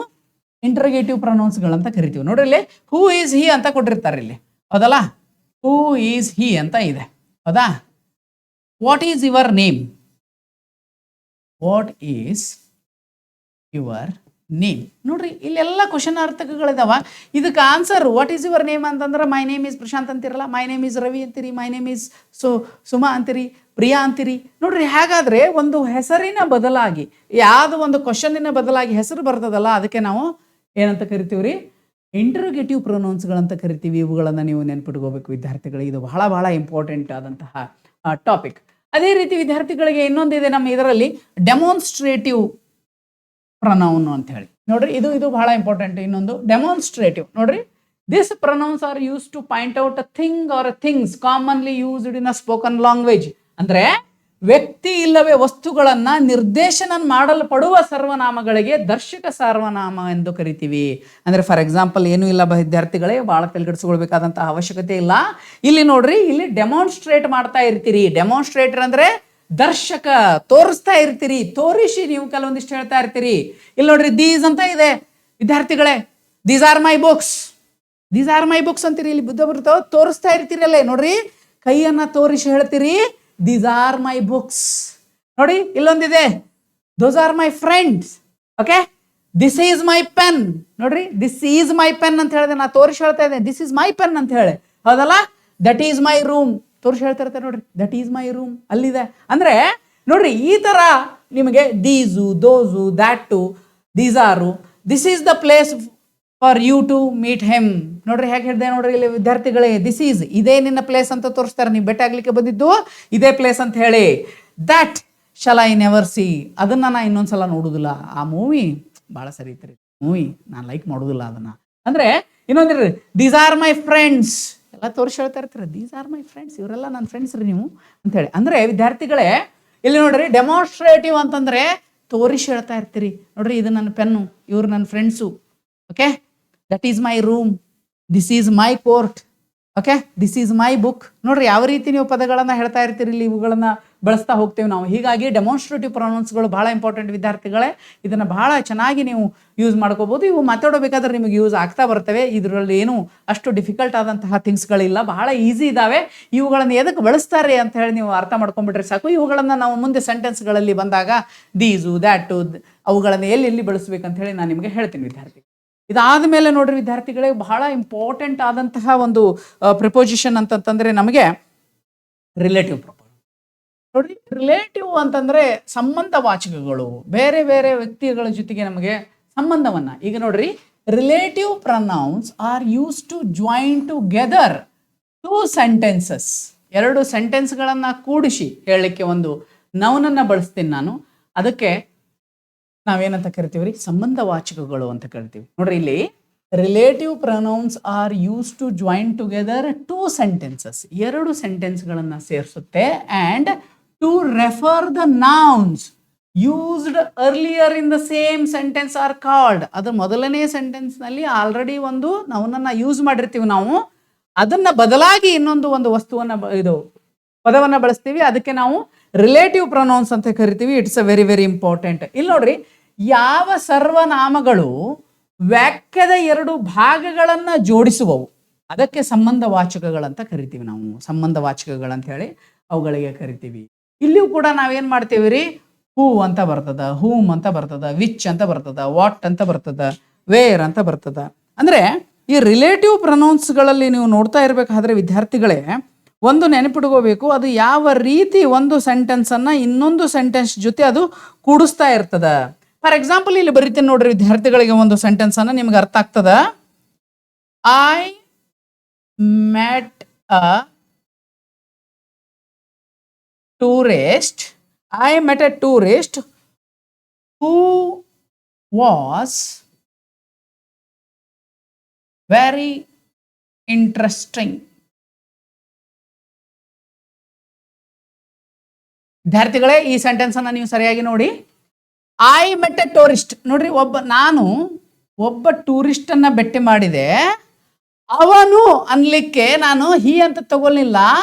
ಇಂಟರ್ಗೇಟಿವ್ ಪ್ರೊನೌನ್ಸ್ಗಳಂತ ಕರಿತೀವಿ. ನೋಡ್ರಿ ಇಲ್ಲಿ ಹೂ ಈಸ್ ಹಿ ಅಂತ ಕೊಟ್ಟಿರ್ತಾರೆ ಇಲ್ಲಿ, ಹೌದಲ್ಲ. ಹೂ ಈಸ್ ಹಿ ಅಂತ ಇದೆ, ಹೌದಾ. What is your name, what is your name. ನೋಡ್ರಿ ಇಲ್ಲೆಲ್ಲ ಕ್ವಶನ್ ಅರ್ಥಕಗಳಿದಾವ. ಇದಕ್ಕೆ answer what is your name ಅಂತಂದ್ರೆ ಮೈ ನೇಮ್ ಈಸ್ ಪ್ರಶಾಂತ್ ಅಂತಿರಲ್ಲ, ಮೈ ನೇಮ್ ಈಸ್ ರವಿ ಅಂತೀರಿ, ಮೈ ನೇಮ್ ಈಸ್ ಸುಮಾ ಅಂತೀರಿ, ಪ್ರಿಯಾ ಅಂತೀರಿ. ನೋಡ್ರಿ ಹಾಗಾದ್ರೆ ಒಂದು ಹೆಸರಿನ ಬದಲಾಗಿ ಯಾವ್ದು ಒಂದು ಕ್ವಶನ್ನಿನ ಬದಲಾಗಿ ಹೆಸರು ಬರ್ತದಲ್ಲ, ಅದಕ್ಕೆ ನಾವು ಏನಂತ ಕರಿತೀವ್ರಿ, ಇಂಟರ್ಗೇಟಿವ್ ಪ್ರೊನೌನ್ಸ್ಗಳಂತ ಕರಿತೀವಿ. ಇವುಗಳನ್ನ ನೀವು ನೆನ್ಪಿಟ್ಕೋಬೇಕು ವಿದ್ಯಾರ್ಥಿಗಳಿಗೆ. ಇದು ಬಹಳ ಬಹಳ ಇಂಪಾರ್ಟೆಂಟ್ ಆದಂತಹ ಟಾಪಿಕ್. ಅದೇ ರೀತಿ ವಿದ್ಯಾರ್ಥಿಗಳಿಗೆ ಇನ್ನೊಂದಿದೆ ನಮ್ಮ ಇದರಲ್ಲಿ, ಡೆಮಾನ್ಸ್ಟ್ರೇಟಿವ್ ಪ್ರೊನೌನ್ ಅಂತ ಹೇಳಿ. ನೋಡ್ರಿ ಇದು ಬಹಳ ಇಂಪಾರ್ಟೆಂಟ್. ಇನ್ನೊಂದು ಡೆಮಾನ್ಸ್ಟ್ರೇಟಿವ್. ನೋಡ್ರಿ, this pronouns are use to point out a thing or things commonly used in a spoken language. ಅಂದ್ರೆ ವ್ಯಕ್ತಿ ಇಲ್ಲವೇ ವಸ್ತುಗಳನ್ನ ನಿರ್ದೇಶನ ಮಾಡಲ್ಪಡುವ ಸರ್ವನಾಮಗಳಿಗೆ ದರ್ಶಕ ಸರ್ವನಾಮ ಎಂದು ಕರಿತೀವಿ. ಅಂದ್ರೆ ಫಾರ್ ಎಕ್ಸಾಂಪಲ್ ಏನೂ ಇಲ್ಲ ವಿದ್ಯಾರ್ಥಿಗಳೇ, ಬಹಳ ತಲೆಗೆಡಿಸ್ಕೊಳ್ಬೇಕಾದಂತಹ ಅವಶ್ಯಕತೆ ಇಲ್ಲ. ಇಲ್ಲಿ ನೋಡ್ರಿ, ಇಲ್ಲಿ ಡೆಮಾನ್ಸ್ಟ್ರೇಟ್ ಮಾಡ್ತಾ ಇರ್ತೀರಿ. ಡೆಮಾನ್ಸ್ಟ್ರೇಟರ್ ಅಂದ್ರೆ ದರ್ಶಕ, ತೋರಿಸ್ತಾ ಇರ್ತೀರಿ, ತೋರಿಸಿ ನೀವು ಕೆಲವೊಂದಿಷ್ಟು ಹೇಳ್ತಾ ಇರ್ತೀರಿ. ಇಲ್ಲಿ ನೋಡ್ರಿ ದೀಸ್ ಅಂತ ಇದೆ ವಿದ್ಯಾರ್ಥಿಗಳೇ, these are my books, these are my books ಅಂತೀರಿ. ಇಲ್ಲಿ ಬುದ್ಧ ಬರ್ತಾವ, ತೋರಿಸ್ತಾ ಇರ್ತೀರಿ ಅಲ್ಲೇ. ನೋಡ್ರಿ ಕೈಯನ್ನ ತೋರಿಸಿ ಹೇಳ್ತೀರಿ, ದೀಸ್ ಆರ್ ಮೈ ಬುಕ್ಸ್. ನೋಡಿ ಇಲ್ಲೊಂದಿದೆ, those are my friends. Okay, this is my pen. ನೋಡ್ರಿ, ದಿಸ್ ಈಸ್ ಮೈ ಪೆನ್ ಅಂತ ಹೇಳಿದೆ, ನಾ ತೋರಿಸಿ ಹೇಳ್ತಾ ಇದ್ದೆ ದಿಸ್ ಈಸ್ ಮೈ ಪೆನ್ ಅಂತ ಹೇಳಿ, ಹೌದಲ್ಲ. ದಟ್ ಈಸ್ ಮೈ ರೂಮ್, ತೋರಿಸಿ ಹೇಳ್ತಾ ಇರ್ತಾರೆ ನೋಡ್ರಿ, ದಟ್ ಈಸ್ ಮೈ ರೂಮ್ ಅಲ್ಲಿದೆ. ಅಂದ್ರೆ ನೋಡ್ರಿ ಈ ತರ ನಿಮಗೆ these, those, that, these are, this is the place for you to meet him. ನೋಡ್ರಿ ಹೇಗೆ ಹೇಳಿದೆ ನೋಡ್ರಿ ಇಲ್ಲಿ ವಿದ್ಯಾರ್ಥಿಗಳೇ, ದಿಸ್ ಈಸ್, ಇದೇ ನಿನ್ನ ಪ್ಲೇಸ್ ಅಂತ ತೋರಿಸ್ತಾರೆ. ನೀವು ಭೇಟಿ ಆಗ್ಲಿಕ್ಕೆ ಬಂದಿದ್ದು ಇದೇ ಪ್ಲೇಸ್ ಅಂತ ಹೇಳಿ. That shall I never C, ಅದನ್ನ ನಾ ಇನ್ನೊಂದ್ಸಲ ನೋಡುದಿಲ್ಲ. ಆ ಮೂವಿ ಬಹಳ ಸರಿ ಇತ್ತು, ಮೂವಿ ನಾನು ಲೈಕ್ ಮಾಡೋದಿಲ್ಲ ಅದನ್ನ. ಅಂದ್ರೆ ಇನ್ನೊಂದಿರ್ರಿ, ದೀಸ್ ಆರ್ ಮೈ ಫ್ರೆಂಡ್ಸ್, ಎಲ್ಲ ತೋರಿಸಿ ಹೇಳ್ತಾ ಇರ್ತೀರ, ದೀಸ್ ಆರ್ ಮೈ ಫ್ರೆಂಡ್ಸ್, ಇವರೆಲ್ಲ ನನ್ನ ಫ್ರೆಂಡ್ಸ್ ರೀ ನೀವು ಅಂತ ಹೇಳಿ. ಅಂದ್ರೆ ವಿದ್ಯಾರ್ಥಿಗಳೇ ಇಲ್ಲಿ ನೋಡ್ರಿ, ಡೆಮಾನ್ಸ್ಟ್ರೇಟಿವ್ ಅಂತಂದ್ರೆ ತೋರಿಸಿ ಹೇಳ್ತಾ ಇರ್ತೀರಿ. ನೋಡ್ರಿ ಇದು ನನ್ನ ಪೆನ್ನು, ಇವ್ರು ನನ್ನ friends. Okay, that is my room, this is my court, okay, this is my book. ನೋಡ್ರಿ ಯಾವ ರೀತಿ ನೀವು ಪದಗಳನ್ನ ಹೇಳ್ತಾ ಇರ್ತೀರಿ, ಇಲ್ಲಿ ಇವುಗಳನ್ನ ಬಳಸ್ತಾ ಹೋಗ್ತೇವೆ ನಾವು. ಹೀಗಾಗಿ ಡೆಮಾನ್ಸ್ಟ್ರೇಟಿವ್ ಪ್ರೊನೌನ್ಸ್ಗಳು ಬಹಳ ಇಂಪಾರ್ಟೆಂಟ್ ವಿದ್ಯಾರ್ಥಿಗಳೇ. ಇದನ್ನ ಬಹಳ ಚೆನ್ನಾಗಿ ನೀವು ಯೂಸ್ ಮಾಡ್ಕೋಬಹುದು. ಇವು ಮಾತಾಡೋಬೇಕಾದ್ರೆ ನಿಮಗೆ ಯೂಸ್ ಆಗ್ತಾ ಬರ್ತವೆ. ಇದರಲ್ಲಿ ಏನು ಅಷ್ಟು ಡಿಫಿಕಲ್ಟ್ ಆದಂತಹ ಥಿಂಗ್ಸ್ಗಳಿಲ್ಲ, ಬಹಳ ಈಸಿ ಇದಾವೆ. ಇವುಗಳನ್ನು ಎದಕ್ಕೆ ಬಳಸ್ತಾರೆ ಅಂತ ಹೇಳಿ ನೀವು ಅರ್ಥ ಮಾಡ್ಕೊಂಡ್ಬಿಟ್ರೆ ಸಾಕು. ಇವುಗಳನ್ನ ನಾವು ಮುಂದೆ ಸೆಂಟೆನ್ಸ್ಗಳಲ್ಲಿ ಬಂದಾಗ ದೀಸು, ದ್ಯಾಟು, ಅವುಗಳನ್ನು ಎಲ್ಲಿ ಬಳಸ್ಬೇಕಂತ ಹೇಳಿ ನಾನು ನಿಮಗೆ ಹೇಳ್ತೀನಿ ವಿದ್ಯಾರ್ಥಿ. ಇದಾದ ಮೇಲೆ ನೋಡ್ರಿ ವಿದ್ಯಾರ್ಥಿಗಳೇ, ಬಹಳ ಇಂಪಾರ್ಟೆಂಟ್ ಆದಂತಹ ಒಂದು ಪ್ರಿಪೋಸಿಷನ್ ಅಂತಂತಂದ್ರೆ ನಮಗೆ ರಿಲೇಟಿವ್ ಪ್ರಪೋಸ್. ನೋಡ್ರಿ ರಿಲೇಟಿವ್ ಅಂತಂದ್ರೆ ಸಂಬಂಧವಾಚಕಗಳು, ಬೇರೆ ಬೇರೆ ವ್ಯಕ್ತಿಗಳ ಜೊತೆಗೆ ನಮಗೆ ಸಂಬಂಧವನ್ನ. ಈಗ ನೋಡ್ರಿ, relative pronouns are use to join together two sentences. ಎರಡು ಸೆಂಟೆನ್ಸ್ಗಳನ್ನ ಕೂಡಿಸಿ ಹೇಳಲಿಕ್ಕೆ ಒಂದು ನೌನನ್ನ ಬಳಸ್ತೀನಿ ನಾನು. ಅದಕ್ಕೆ ನಾವೇನಂತ ಕರಿತೀವಿ ರೀ, ಸಂಬಂಧವಾಚಕಗಳು ಅಂತ ಕರಿತೀವಿ. ನೋಡ್ರಿ ಇಲ್ಲಿ relative pronouns are use to join together two sentences, ಎರಡು ಸೆಂಟೆನ್ಸ್ಗಳನ್ನ ಸೇರಿಸುತ್ತೆ. And to refer the nouns used earlier in the same sentence are called. ಅದು ಮೊದಲನೇ ಸೆಂಟೆನ್ಸ್ ನಲ್ಲಿ ಆಲ್ರೆಡಿ ಒಂದು ನೌನನ್ನ ಯೂಸ್ ಮಾಡಿರ್ತೀವಿ ನಾವು, ಅದನ್ನ ಬದಲಾಗಿ ಇನ್ನೊಂದು ವಸ್ತುವನ್ನ ಇದು ಪದವನ್ನ ಬಳಸ್ತೀವಿ. ಅದಕ್ಕೆ ನಾವು ರಿಲೇಟಿವ್ ಪ್ರೊನೌನ್ಸ್ ಅಂತ ಕರಿತೀವಿ. It's a very very important. ಇಲ್ಲಿ ನೋಡ್ರಿ, ಯಾವ ಸರ್ವನಾಮಗಳು ವಾಕ್ಯದ ಎರಡು ಭಾಗಗಳನ್ನ ಜೋಡಿಸುವವು ಅದಕ್ಕೆ ಸಂಬಂಧವಾಚಕಗಳಂತ ಕರಿತೀವಿ ನಾವು. ಸಂಬಂಧವಾಚಕಗಳಂತ ಹೇಳಿ ಅವುಗಳಿಗೆ ಕರಿತೀವಿ. ಇಲ್ಲಿಯೂ ಕೂಡ ನಾವೇನ್ ಮಾಡ್ತೀವಿ ರೀ, ಹೂ ಅಂತ ಬರ್ತದ, ಹೂಮ್ ಅಂತ ಬರ್ತದ, ವಿಚ್ ಅಂತ ಬರ್ತದ, ವಾಟ್ ಅಂತ ಬರ್ತದ, ವೇರ್ ಅಂತ ಬರ್ತದ. ಅಂದ್ರೆ ಈ ರಿಲೇಟಿವ್ ಪ್ರೊನೌನ್ಸ್ಗಳಲ್ಲಿ ನೀವು ನೋಡ್ತಾ ಇರಬೇಕಾದ್ರೆ ವಿದ್ಯಾರ್ಥಿಗಳೇ ಒಂದು ನೆನಪಿಟ್ಕೋಬೇಕು, ಅದು ಯಾವ ರೀತಿ ಒಂದು ಸೆಂಟೆನ್ಸ್ ಅನ್ನ ಇನ್ನೊಂದು ಸೆಂಟೆನ್ಸ್ ಜೊತೆ ಅದು ಕೂಡಿಸ್ತಾ ಇರ್ತದ. ಫಾರ್ ಎಕ್ಸಾಂಪಲ್ ಇಲ್ಲಿ ಬರೀತೀನಿ ನೋಡ್ರಿ ವಿದ್ಯಾರ್ಥಿಗಳಿಗೆ ಒಂದು ಸೆಂಟೆನ್ಸ್ ಅನ್ನ, ನಿಮ್ಗೆ ಅರ್ಥ ಆಗ್ತದ. I met a tourist, I met a tourist who was very interesting. ವಿದ್ಯಾರ್ಥಿಗಳೇ ಈ ಸೆಂಟೆನ್ಸ್ ಅನ್ನ ನೀವು ಸರಿಯಾಗಿ ನೋಡಿ. ಐ ಮೆಟ್ ಎ ಟೂರಿಸ್ಟ್, ನೋಡ್ರಿ, ನಾನು ಒಬ್ಬ ಟೂರಿಸ್ಟ್ ಅನ್ನ ಭೇಟಿ ಮಾಡಿದೆ. ಅವನು ಅನ್ಲಿಕ್ಕೆ ನಾನು ಹಿ ಅಂತ ತಗೊಳ್ಳಿಲ್ಲ,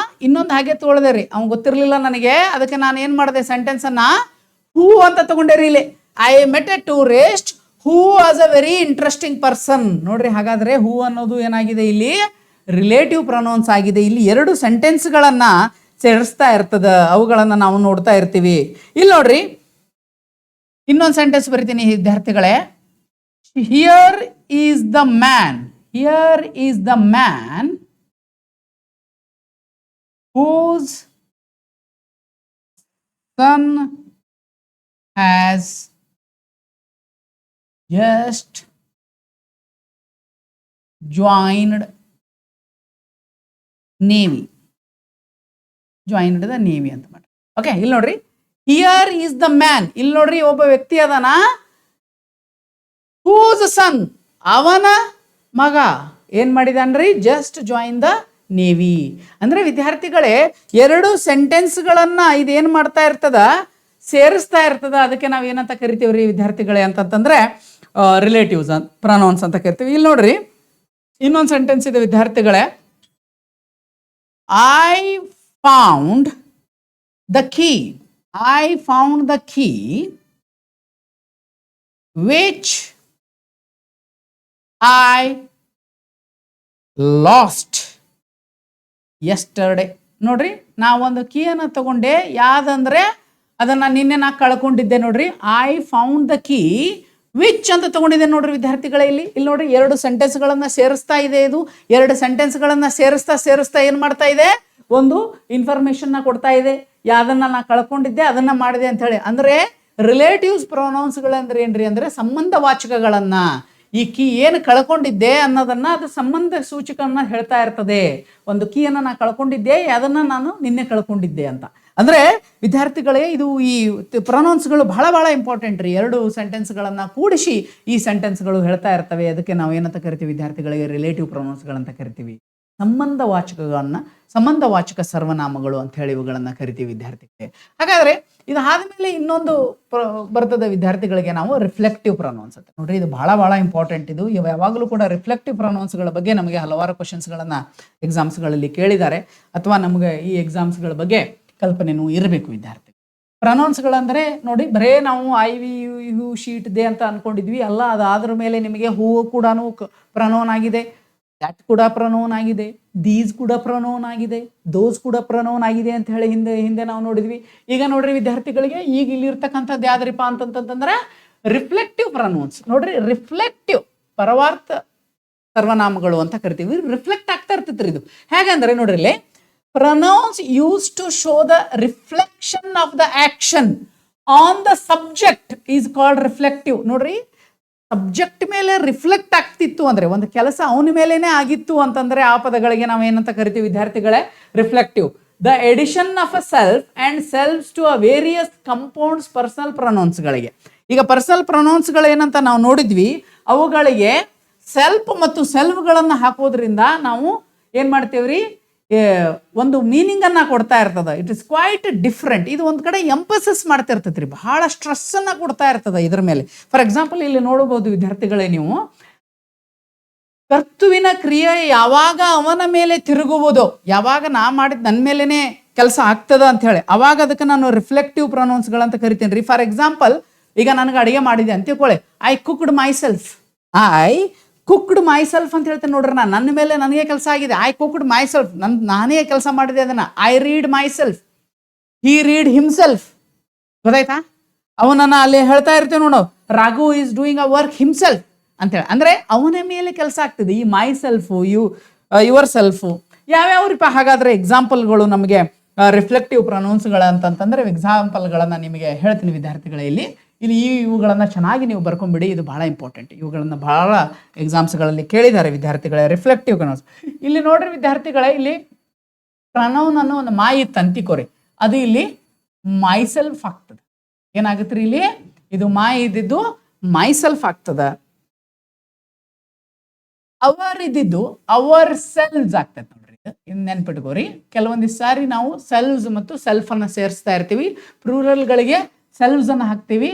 ಇನ್ನೊಂದು ಹಾಗೆ ತಗೊಳ್ದೆ ರೀ, ಅವ್ನು ಗೊತ್ತಿರ್ಲಿಲ್ಲ ನನಗೆ, ಅದಕ್ಕೆ ನಾನು ಏನ್ ಮಾಡಿದೆ, ಸೆಂಟೆನ್ಸ್ ಅನ್ನ ಹೂ ಅಂತ ತಗೊಂಡೆ ರೀ ಇಲ್ಲಿ. I met A tourist who was a very interesting person. ನೋಡ್ರಿ, ಹಾಗಾದ್ರೆ ಹೂ ಅನ್ನೋದು ಏನಾಗಿದೆ ಇಲ್ಲಿ, ರಿಲೇಟಿವ್ ಪ್ರೊನೌನ್ಸ್ ಆಗಿದೆ. ಇಲ್ಲಿ ಎರಡು ಸೆಂಟೆನ್ಸ್ಗಳನ್ನ ಸೇರಿಸ್ತಾ ಇರ್ತದ, ಅವುಗಳನ್ನ ನಾವು ನೋಡ್ತಾ ಇರ್ತೀವಿ. ಇಲ್ಲಿ ನೋಡ್ರಿ, ಇನ್ನೊಂದು ಸೆಂಟೆನ್ಸ್ ಬರಿತೀನಿ ವಿದ್ಯಾರ್ಥಿಗಳೇ. Here is the man, here is the man whose son has just joined Navy. Joined the Navy ಅಂತ ಮಾಡಿ. ಓಕೆ, ಇಲ್ಲಿ ನೋಡ್ರಿ, ಹಿಯರ್ ಈಸ್ ದ ಮ್ಯಾನ್. ಇಲ್ಲಿ ನೋಡ್ರಿ, ಒಬ್ಬ ವ್ಯಕ್ತಿ ಅದಾನ, whose son, ಅವನ ಮಗ ಏನ್ ಮಾಡಿದಾನ್ರಿ, ಜಸ್ಟ್ ಜಾಯಿನ್ ದ ನೇವಿ. ಅಂದ್ರೆ ವಿದ್ಯಾರ್ಥಿಗಳೇ ಎರಡು ಸೆಂಟೆನ್ಸ್ಗಳನ್ನ ಇದೇನ್ ಮಾಡ್ತಾ ಇರ್ತದ, ಸೇರಿಸ್ತಾ ಇರ್ತದ. ಅದಕ್ಕೆ ನಾವ್ ಏನಂತ ಕರಿತೀವ್ರಿ ವಿದ್ಯಾರ್ಥಿಗಳೇ ಅಂತಂತಂದ್ರೆ ರಿಲೇಟಿವ್ಸ್ ಪ್ರೊನೌನ್ಸ್ ಅಂತ ಕರಿತೀವಿ. ಇಲ್ಲಿ ನೋಡ್ರಿ, ಇನ್ನೊಂದು ಸೆಂಟೆನ್ಸ್ ಇದೆ ವಿದ್ಯಾರ್ಥಿಗಳೇ. I found the key, I found the key which I lost yesterday. ನೋಡ್ರಿ, ನಾವೊಂದು ಕೀಯನ್ನು ತಗೊಂಡೆ, ಯಾವ್ದಂದ್ರೆ ಅದನ್ನ ನಿನ್ನೆ ನಾ ಕಳ್ಕೊಂಡಿದ್ದೆ. ನೋಡ್ರಿ, I found the key which ಅಂತ ತಗೊಂಡಿದ್ದೆ. ನೋಡ್ರಿ ವಿದ್ಯಾರ್ಥಿಗಳೇ, ಇಲ್ಲಿ ನೋಡ್ರಿ, ಎರಡು ಸೆಂಟೆನ್ಸ್ಗಳನ್ನ ಸೇರಿಸ್ತಾ ಇದೆ. ಇದು ಎರಡು ಸೆಂಟೆನ್ಸ್ಗಳನ್ನ ಸೇರಿಸ್ತಾ ಏನ್ ಮಾಡ್ತಾ ಇದೆ, ಒಂದು ಇನ್ಫಾರ್ಮೇಶನ್ ನ ಕೊಡ್ತಾ ಇದೆ. ಯಾವ್ದನ್ನ ನಾ ಕಳ್ಕೊಂಡಿದ್ದೆ ಅದನ್ನ ಮಾಡಿದೆ ಅಂತ ಹೇಳಿ. ಅಂದ್ರೆ ರಿಲೇಟಿವ್ಸ್ ಪ್ರೊನೌನ್ಸ್ಗಳಂದ್ರೆ ಏನ್ರಿ ಅಂದ್ರೆ ಸಂಬಂಧವಾಚಕಗಳನ್ನ, ಈ ಕೀ ಏನು ಕಳ್ಕೊಂಡಿದ್ದೆ ಅನ್ನೋದನ್ನ ಅದು ಸಂಬಂಧ ಸೂಚಕನ್ನ ಹೇಳ್ತಾ ಇರ್ತದೆ. ಒಂದು ಕೀಯನ್ನು ನಾ ಕಳ್ಕೊಂಡಿದ್ದೆ, ಅದನ್ನ ನಾನು ನಿನ್ನೆ ಕಳ್ಕೊಂಡಿದ್ದೆ ಅಂತ. ಅಂದ್ರೆ ವಿದ್ಯಾರ್ಥಿಗಳೇ, ಇದು ಈ ಪ್ರೊನೌನ್ಸ್ಗಳು ಬಹಳ ಬಹಳ ಇಂಪಾರ್ಟೆಂಟ್ ರೀ. ಎರಡು ಸೆಂಟೆನ್ಸ್ಗಳನ್ನ ಕೂಡಿಸಿ ಈ ಸೆಂಟೆನ್ಸ್ಗಳು ಹೇಳ್ತಾ ಇರ್ತವೆ. ಅದಕ್ಕೆ ನಾವು ಏನಂತ ಕರಿತೀವಿ ವಿದ್ಯಾರ್ಥಿಗಳಿಗೆ, ರಿಲೇಟಿವ್ ಪ್ರೊನೌನ್ಸ್ಗಳಂತ ಕರಿತೀವಿ. ಸಂಬಂಧವಾಚಕ ಸರ್ವನಾಮಗಳು ಅಂತ ಹೇಳಿ ಇವುಗಳನ್ನ ಕರಿತೀವಿ ವಿದ್ಯಾರ್ಥಿಗಳಿಗೆ. ಹಾಗಾದ್ರೆ ಇದು ಆದ್ಮೇಲೆ ಇನ್ನೊಂದು ಬರ್ತದೆ ವಿದ್ಯಾರ್ಥಿಗಳಿಗೆ, ನಾವು ರಿಫ್ಲೆಕ್ಟಿವ್ ಪ್ರೊನೌನ್ಸ್ ಅಂತ. ನೋಡ್ರಿ, ಇದು ಬಹಳ ಬಹಳ ಇಂಪಾರ್ಟೆಂಟ್. ಇದು ಯಾವಾಗಲೂ ಕೂಡ ರಿಫ್ಲೆಕ್ಟಿವ್ ಪ್ರೊನೌನ್ಸ್ಗಳ ಬಗ್ಗೆ ನಮಗೆ ಹಲವಾರು ಕ್ವಶನ್ಸ್ಗಳನ್ನ ಎಕ್ಸಾಮ್ಸ್ಗಳಲ್ಲಿ ಕೇಳಿದ್ದಾರೆ, ಅಥವಾ ನಮಗೆ ಈ ಎಕ್ಸಾಮ್ಸ್ಗಳ ಬಗ್ಗೆ ಕಲ್ಪನೆನೂ ಇರಬೇಕು ವಿದ್ಯಾರ್ಥಿ. ಪ್ರೊನೌನ್ಸ್ಗಳಂದ್ರೆ ನೋಡಿ, ಬರೇ ನಾವು I we you she it they ಅಂತ ಅನ್ಕೊಂಡಿದ್ವಿ ಅಲ್ಲ. ಅದಾದ್ರ ಮೇಲೆ ನಿಮಗೆ ಹೂವು ಕೂಡ ಪ್ರೊನೌನ್ ಆಗಿದೆ, ದಟ್ ಕೂಡ ಪ್ರೊನೌನ್ ಆಗಿದೆ, ದೀಸ್ ಕೂಡ ಪ್ರೊನೌನ್ ಆಗಿದೆ, ದೋಸ್ ಕೂಡ ಪ್ರೊನೌನ್ ಆಗಿದೆ ಅಂತ ಹೇಳಿ ಹಿಂದೆ ನಾವು ನೋಡಿದ್ವಿ. ಈಗ ನೋಡ್ರಿ ವಿದ್ಯಾರ್ಥಿಗಳಿಗೆ, ಈಗ ಇಲ್ಲಿರ್ತಕ್ಕಂಥದ್ದು ಯಾವ್ದ್ರಿಪ್ಪ ಅಂತಂತಂದ್ರೆ ರಿಫ್ಲೆಕ್ಟಿವ್ ಪ್ರೊನೌನ್ಸ್. ನೋಡ್ರಿ, ರಿಫ್ಲೆಕ್ಟಿವ್ ಪರವಾರ್ಥ ಸರ್ವನಾಮಗಳು ಅಂತ ಕರಿತೀವಿ. ರಿಫ್ಲೆಕ್ಟ್ ಆಗ್ತಾ ಇರ್ತೈತ್ರಿ ಇದು. ಹೇಗಂದ್ರೆ ನೋಡ್ರಿ, ಇಲ್ಲಿ pronouns use to show the reflection of the action on the subject is called reflexive. ನೋಡ್ರಿ, ಸಬ್ಜೆಕ್ಟ್ ಮೇಲೆ ರಿಫ್ಲೆಕ್ಟ್ ಆಗ್ತಿತ್ತು ಅಂದ್ರೆ, ಒಂದು ಕೆಲಸ ಅವನ ಮೇಲೇನೆ ಆಗಿತ್ತು ಅಂತಂದ್ರೆ ಆ ಪದಗಳಿಗೆ ನಾವು ಏನಂತ ಕರಿತೀವಿ ವಿದ್ಯಾರ್ಥಿಗಳೇ, reflective. The addition of a self and selfs to a various compounds personal ಪ್ರೊನೌನ್ಸ್ಗಳಿಗೆ. ಈಗ ಪರ್ಸನಲ್ ಪ್ರೊನೌನ್ಸ್ಗಳು ಏನಂತ ನಾವು ನೋಡಿದ್ವಿ, ಅವುಗಳಿಗೆ ಸೆಲ್ಫ್ ಮತ್ತು ಸೆಲ್ಫ್ಗಳನ್ನು ಹಾಕೋದ್ರಿಂದ ನಾವು ಏನ್ ಮಾಡ್ತೇವ್ರಿ, ಒಂದು ಮೀನಿಂಗ್ ಅನ್ನ ಕೊಡ್ತಾ ಇರ್ತದ. It is quite different. ಇದು ಒಂದ್ ಕಡೆ ಎಂಪಸಿಸ್ ಮಾಡ್ತಿರ್ತೈತ್ರಿ, ಬಹಳ ಸ್ಟ್ರೆಸ್ ಅನ್ನ ಕೊಡ್ತಾ ಇರ್ತದ ಇದ್ರ ಮೇಲೆ. ಫಾರ್ ಎಕ್ಸಾಂಪಲ್ ಇಲ್ಲಿ ನೋಡಬಹುದು ವಿದ್ಯಾರ್ಥಿಗಳೇ, ನೀವು ಕರ್ತುವಿನ ಕ್ರಿಯೆ ಯಾವಾಗ ಅವನ ಮೇಲೆ ತಿರುಗುವುದು, ಯಾವಾಗ ನಾ ಮಾಡಿದ್ ನನ್ನ ಮೇಲೇನೆ ಕೆಲಸ ಆಗ್ತದ ಅಂತ ಹೇಳಿ, ಅವಾಗ ಅದಕ್ಕೆ ನಾನು ರಿಫ್ಲೆಕ್ಟಿವ್ ಪ್ರೊನೌನ್ಸ್ಗಳಂತ ಕರಿತೀನಿ ರೀ. ಫಾರ್ ಎಕ್ಸಾಂಪಲ್, ಈಗ ನನಗೆ ಅಡಿಗೆ ಮಾಡಿದೆ ಅಂತ ತಿಳ್ಕೊಳ್ಳಿ, I cooked my self, I cooked my self ಅಂತ ಹೇಳ್ತೇನೆ ನೋಡ್ರಿ, ನಾನು ನನ್ನ ಮೇಲೆ ನನಗೆ ಕೆಲಸ ಆಗಿದೆ. ಐ ಕುಕ್ಡ್ ಮೈ ಸೆಲ್ಫ್, ನಾನೇ ಕೆಲಸ ಮಾಡಿದೆ ಅದನ್ನ. I read my self, he read himself. ಗೊತ್ತಾಯ್ತಾ? ಅವನನ್ನ ಅಲ್ಲಿ ಹೇಳ್ತಾ ಇರ್ತೇವೆ ನೋಡು, Raghu is doing a work himself ಅಂತೇಳಿ. ಅಂದ್ರೆ ಅವನ ಮೇಲೆ ಕೆಲಸ ಆಗ್ತದೆ. ಈ ಮೈ ಸೆಲ್ಫು, ಯುವರ್ ಸೆಲ್ಫು ಯಾವ್ಯಾವ ರೀಪ? ಹಾಗಾದ್ರೆ ಎಕ್ಸಾಂಪಲ್ಗಳು ನಮಗೆ ರಿಫ್ಲೆಕ್ಟಿವ್ ಪ್ರೊನೌನ್ಸ್ಗಳ ಅಂತಂತಂದ್ರೆ ಎಕ್ಸಾಂಪಲ್ಗಳನ್ನ ನಿಮಗೆ ಹೇಳ್ತೀನಿ ವಿದ್ಯಾರ್ಥಿಗಳೇ. ಇಲ್ಲಿ ಇವುಗಳನ್ನ ಚೆನ್ನಾಗಿ ನೀವು ಬರ್ಕೊಂಡ್ಬಿಡಿ, ಇದು ಬಹಳ ಇಂಪಾರ್ಟೆಂಟ್. ಇವುಗಳನ್ನ ಬಹಳ ಎಕ್ಸಾಮ್ಸ್ಗಳಲ್ಲಿ ಕೇಳಿದ್ದಾರೆ ವಿದ್ಯಾರ್ಥಿಗಳೇ, ರಿಫ್ಲೆಕ್ಟಿವ್ ಪ್ರೊನೌನ್ಸ್. ಇಲ್ಲಿ ನೋಡ್ರಿ ವಿದ್ಯಾರ್ಥಿಗಳೇ, ಇಲ್ಲಿ ಪ್ರನೌನ್ ಅನ್ನೋ ಒಂದು ಮೈ ಇತ್ತು ಅಂತಿಕೋರಿ, ಅದು ಇಲ್ಲಿ ಮೈ ಸೆಲ್ಫ್ ಆಗ್ತದೆ. ಏನಾಗುತ್ತೆ ಇಲ್ಲಿ? ಇದು ಮೈ ಇದ್ದಿದ್ದು ಮೈ ಸೆಲ್ಫ್ ಆಗ್ತದ. ಅವರ್ ಇದ್ದಿದ್ದು ಅವರ್ ಸೆಲ್ಸ್ ಆಗ್ತದೆ ನೋಡ್ರಿ. ಇನ್ನು ನೆನ್ಪಿಟ್ಕೋರಿ, ಕೆಲವೊಂದಿಷ್ಟು ಸಾರಿ ನಾವು ಸೆಲ್ಸ್ ಮತ್ತು ಸೆಲ್ಫ್ ಅನ್ನ ಸೇರಿಸ್ತಾ ಇರ್ತೀವಿ. ಪ್ಲೂರಲ್ಗಳಿಗೆ ಸೆಲ್ವ್ಸ್ ಅನ್ನು ಹಾಕ್ತೀವಿ,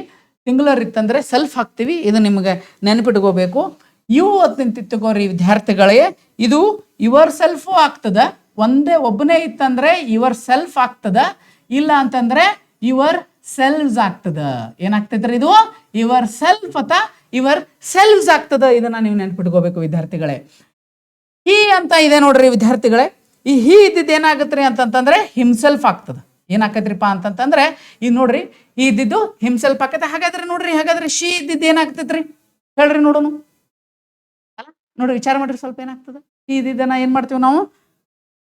ಸಿಂಗುಲರ್ ಇತ್ತಂದ್ರೆ ಸೆಲ್ಫ್ ಹಾಕ್ತೀವಿ. ಇದು ನಿಮಗೆ ನೆನಪಿಟ್ಕೋಬೇಕು. ಇವು ತಿಂತಿತ್ಕೋರಿ ವಿದ್ಯಾರ್ಥಿಗಳೇ, ಇದು ಯುವರ್ ಸೆಲ್ಫು ಆಗ್ತದ. ಒಬ್ಬನೇ ಇತ್ತಂದ್ರೆ ಯುವರ್ ಸೆಲ್ಫ್ ಆಗ್ತದ, ಇಲ್ಲ ಅಂತಂದ್ರೆ ಯುವರ್ ಸೆಲ್ವ್ಸ್ ಆಗ್ತದ. ಏನಾಗ್ತದ್ರಿ? ಇದು ಯುವರ್ ಸೆಲ್ಫ್ ಅಥವಾ ಯುವರ್ ಸೆಲ್ವ್ಸ್ ಆಗ್ತದ. ಇದನ್ನ ನೀವು ನೆನ್ಪಿಟ್ಕೋಬೇಕು ವಿದ್ಯಾರ್ಥಿಗಳೇ. ಹಿ ಅಂತ ಇದೆ ನೋಡ್ರಿ ವಿದ್ಯಾರ್ಥಿಗಳೇ, ಈ ಹಿ ಇದ್ದಿದ್ದು ಏನಾಗತ್ರಿ ಅಂತಂತಂದ್ರೆ ಹಿಮ್ಸೆಲ್ಫ್ ಆಗ್ತದ. ಏನಾಕತ್ರಿಪ್ಪ ಅಂತಂತಂದ್ರೆ ಈಗ ನೋಡ್ರಿ, ಈ ಇದ್ದಿದ್ದು ಹಿಮ್ಸೆಲ್ಫ್ ಆಕತ್ತೆ. ಹಾಗಾದ್ರೆ ನೋಡ್ರಿ, ಹಾಗಾದ್ರೆ ಶಿ ಇದ್ದಿದ್ದು ಏನಾಗ್ತೈತ್ರಿ ಹೇಳ್ರಿ ನೋಡೋಣ. ಅಲ್ಲ ನೋಡ್ರಿ, ವಿಚಾರ ಮಾಡ್ರಿ ಸ್ವಲ್ಪ, ಏನಾಗ್ತದ? ಈ ಇದ್ದಿದ್ದನ್ನ ಏನ್ ಮಾಡ್ತೀವಿ ನಾವು?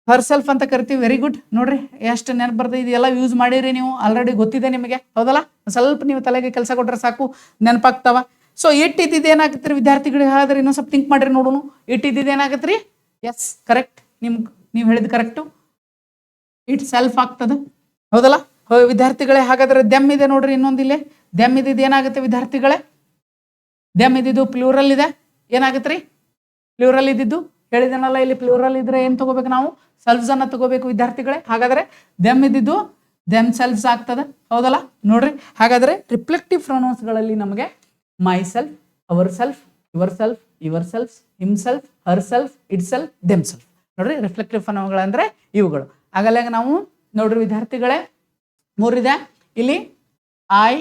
ಹರ್ ಸೆಲ್ಫ್ ಅಂತ ಕರಿತೀವಿ. Very good. ನೋಡ್ರಿ ಎಷ್ಟು ನೆನಪು ಬರ್ತದೆ. ಇದೆಲ್ಲ ಯೂಸ್ ಮಾಡಿರಿ ನೀವು, ಆಲ್ರೆಡಿ ಗೊತ್ತಿದೆ ನಿಮಗೆ, ಹೌದಲ್ಲ? ಸ್ವಲ್ಪ ನೀವು ತಲೆಗೆ ಕೆಲಸ ಕೊಟ್ರೆ ಸಾಕು, ನೆನಪಾಗ್ತಾವ. ಸೊ ಇಟ್ಟಿದ್ದು ಏನಾಗತ್ರಿ ವಿದ್ಯಾರ್ಥಿಗಳಿಗೆ ಹೇಳಿದ್ರೆ ಇನ್ನೊಂದು ಸ್ವಲ್ಪ ಥಿಂಕ್ ಮಾಡ್ರಿ ನೋಡೋಣ. ಇಟ್ಟಿದ್ದು ಏನಾಗತ್ರಿ? S, correct. ನೀವು ಹೇಳಿದ್ ಕರೆಕ್ಟು, ಇಟ್ ಸೆಲ್ಫ್ ಆಗ್ತದೆ, ಹೌದಲ್ಲ ವಿದ್ಯಾರ್ಥಿಗಳೇ? ಹಾಗಾದ್ರೆ ದೆಮ್ ಇದೆ ನೋಡ್ರಿ, ಇನ್ನೊಂದಿಲ್ಲೇ ದೆಮ್ ಇದ್ದಿದ್ದು ಏನಾಗುತ್ತೆ ವಿದ್ಯಾರ್ಥಿಗಳೇ? ದೆಮ್ ಇದ್ದಿದ್ದು ಪ್ಲೂರಲ್ ಇದೆ. ಏನಾಗತ್ರಿ? ಪ್ಲೂರಲ್ ಇದ್ದಿದ್ದು ಹೇಳಿದನಲ್ಲ, ಇಲ್ಲಿ ಪ್ಲೂರಲ್ ಇದ್ರೆ ಏನ್ ತಗೋಬೇಕು ನಾವು? ಸೆಲ್ಫ್ಸ್ ಅನ್ನ ತಗೋಬೇಕು ವಿದ್ಯಾರ್ಥಿಗಳೇ. ಹಾಗಾದ್ರೆ ದೆಮ್ ಇದ್ದಿದ್ದು ದೆಮ್ ಸೆಲ್ಫ್ಸ್ ಆಗ್ತದೆ, ಹೌದಲ್ಲ? ನೋಡ್ರಿ, ಹಾಗಾದ್ರೆ ರಿಫ್ಲೆಕ್ಟಿವ್ ಪ್ರೊನೌನ್ಸ್ಗಳಲ್ಲಿ ನಮಗೆ myself, ourself, yourself, yourself, himself, herself, itself, themself. ನೋಡ್ರಿ, ರಿಫ್ಲೆಕ್ಟಿವ್ ಪ್ರೊನೌನ್ಗಳಂದ್ರೆ ಇವುಗಳು. ಆಗಲ್ಲ ನಾವು ನೋಡ್ರಿ ವಿದ್ಯಾರ್ಥಿಗಳೇ, ಮೂರಿದೆ ಇಲ್ಲಿ: I,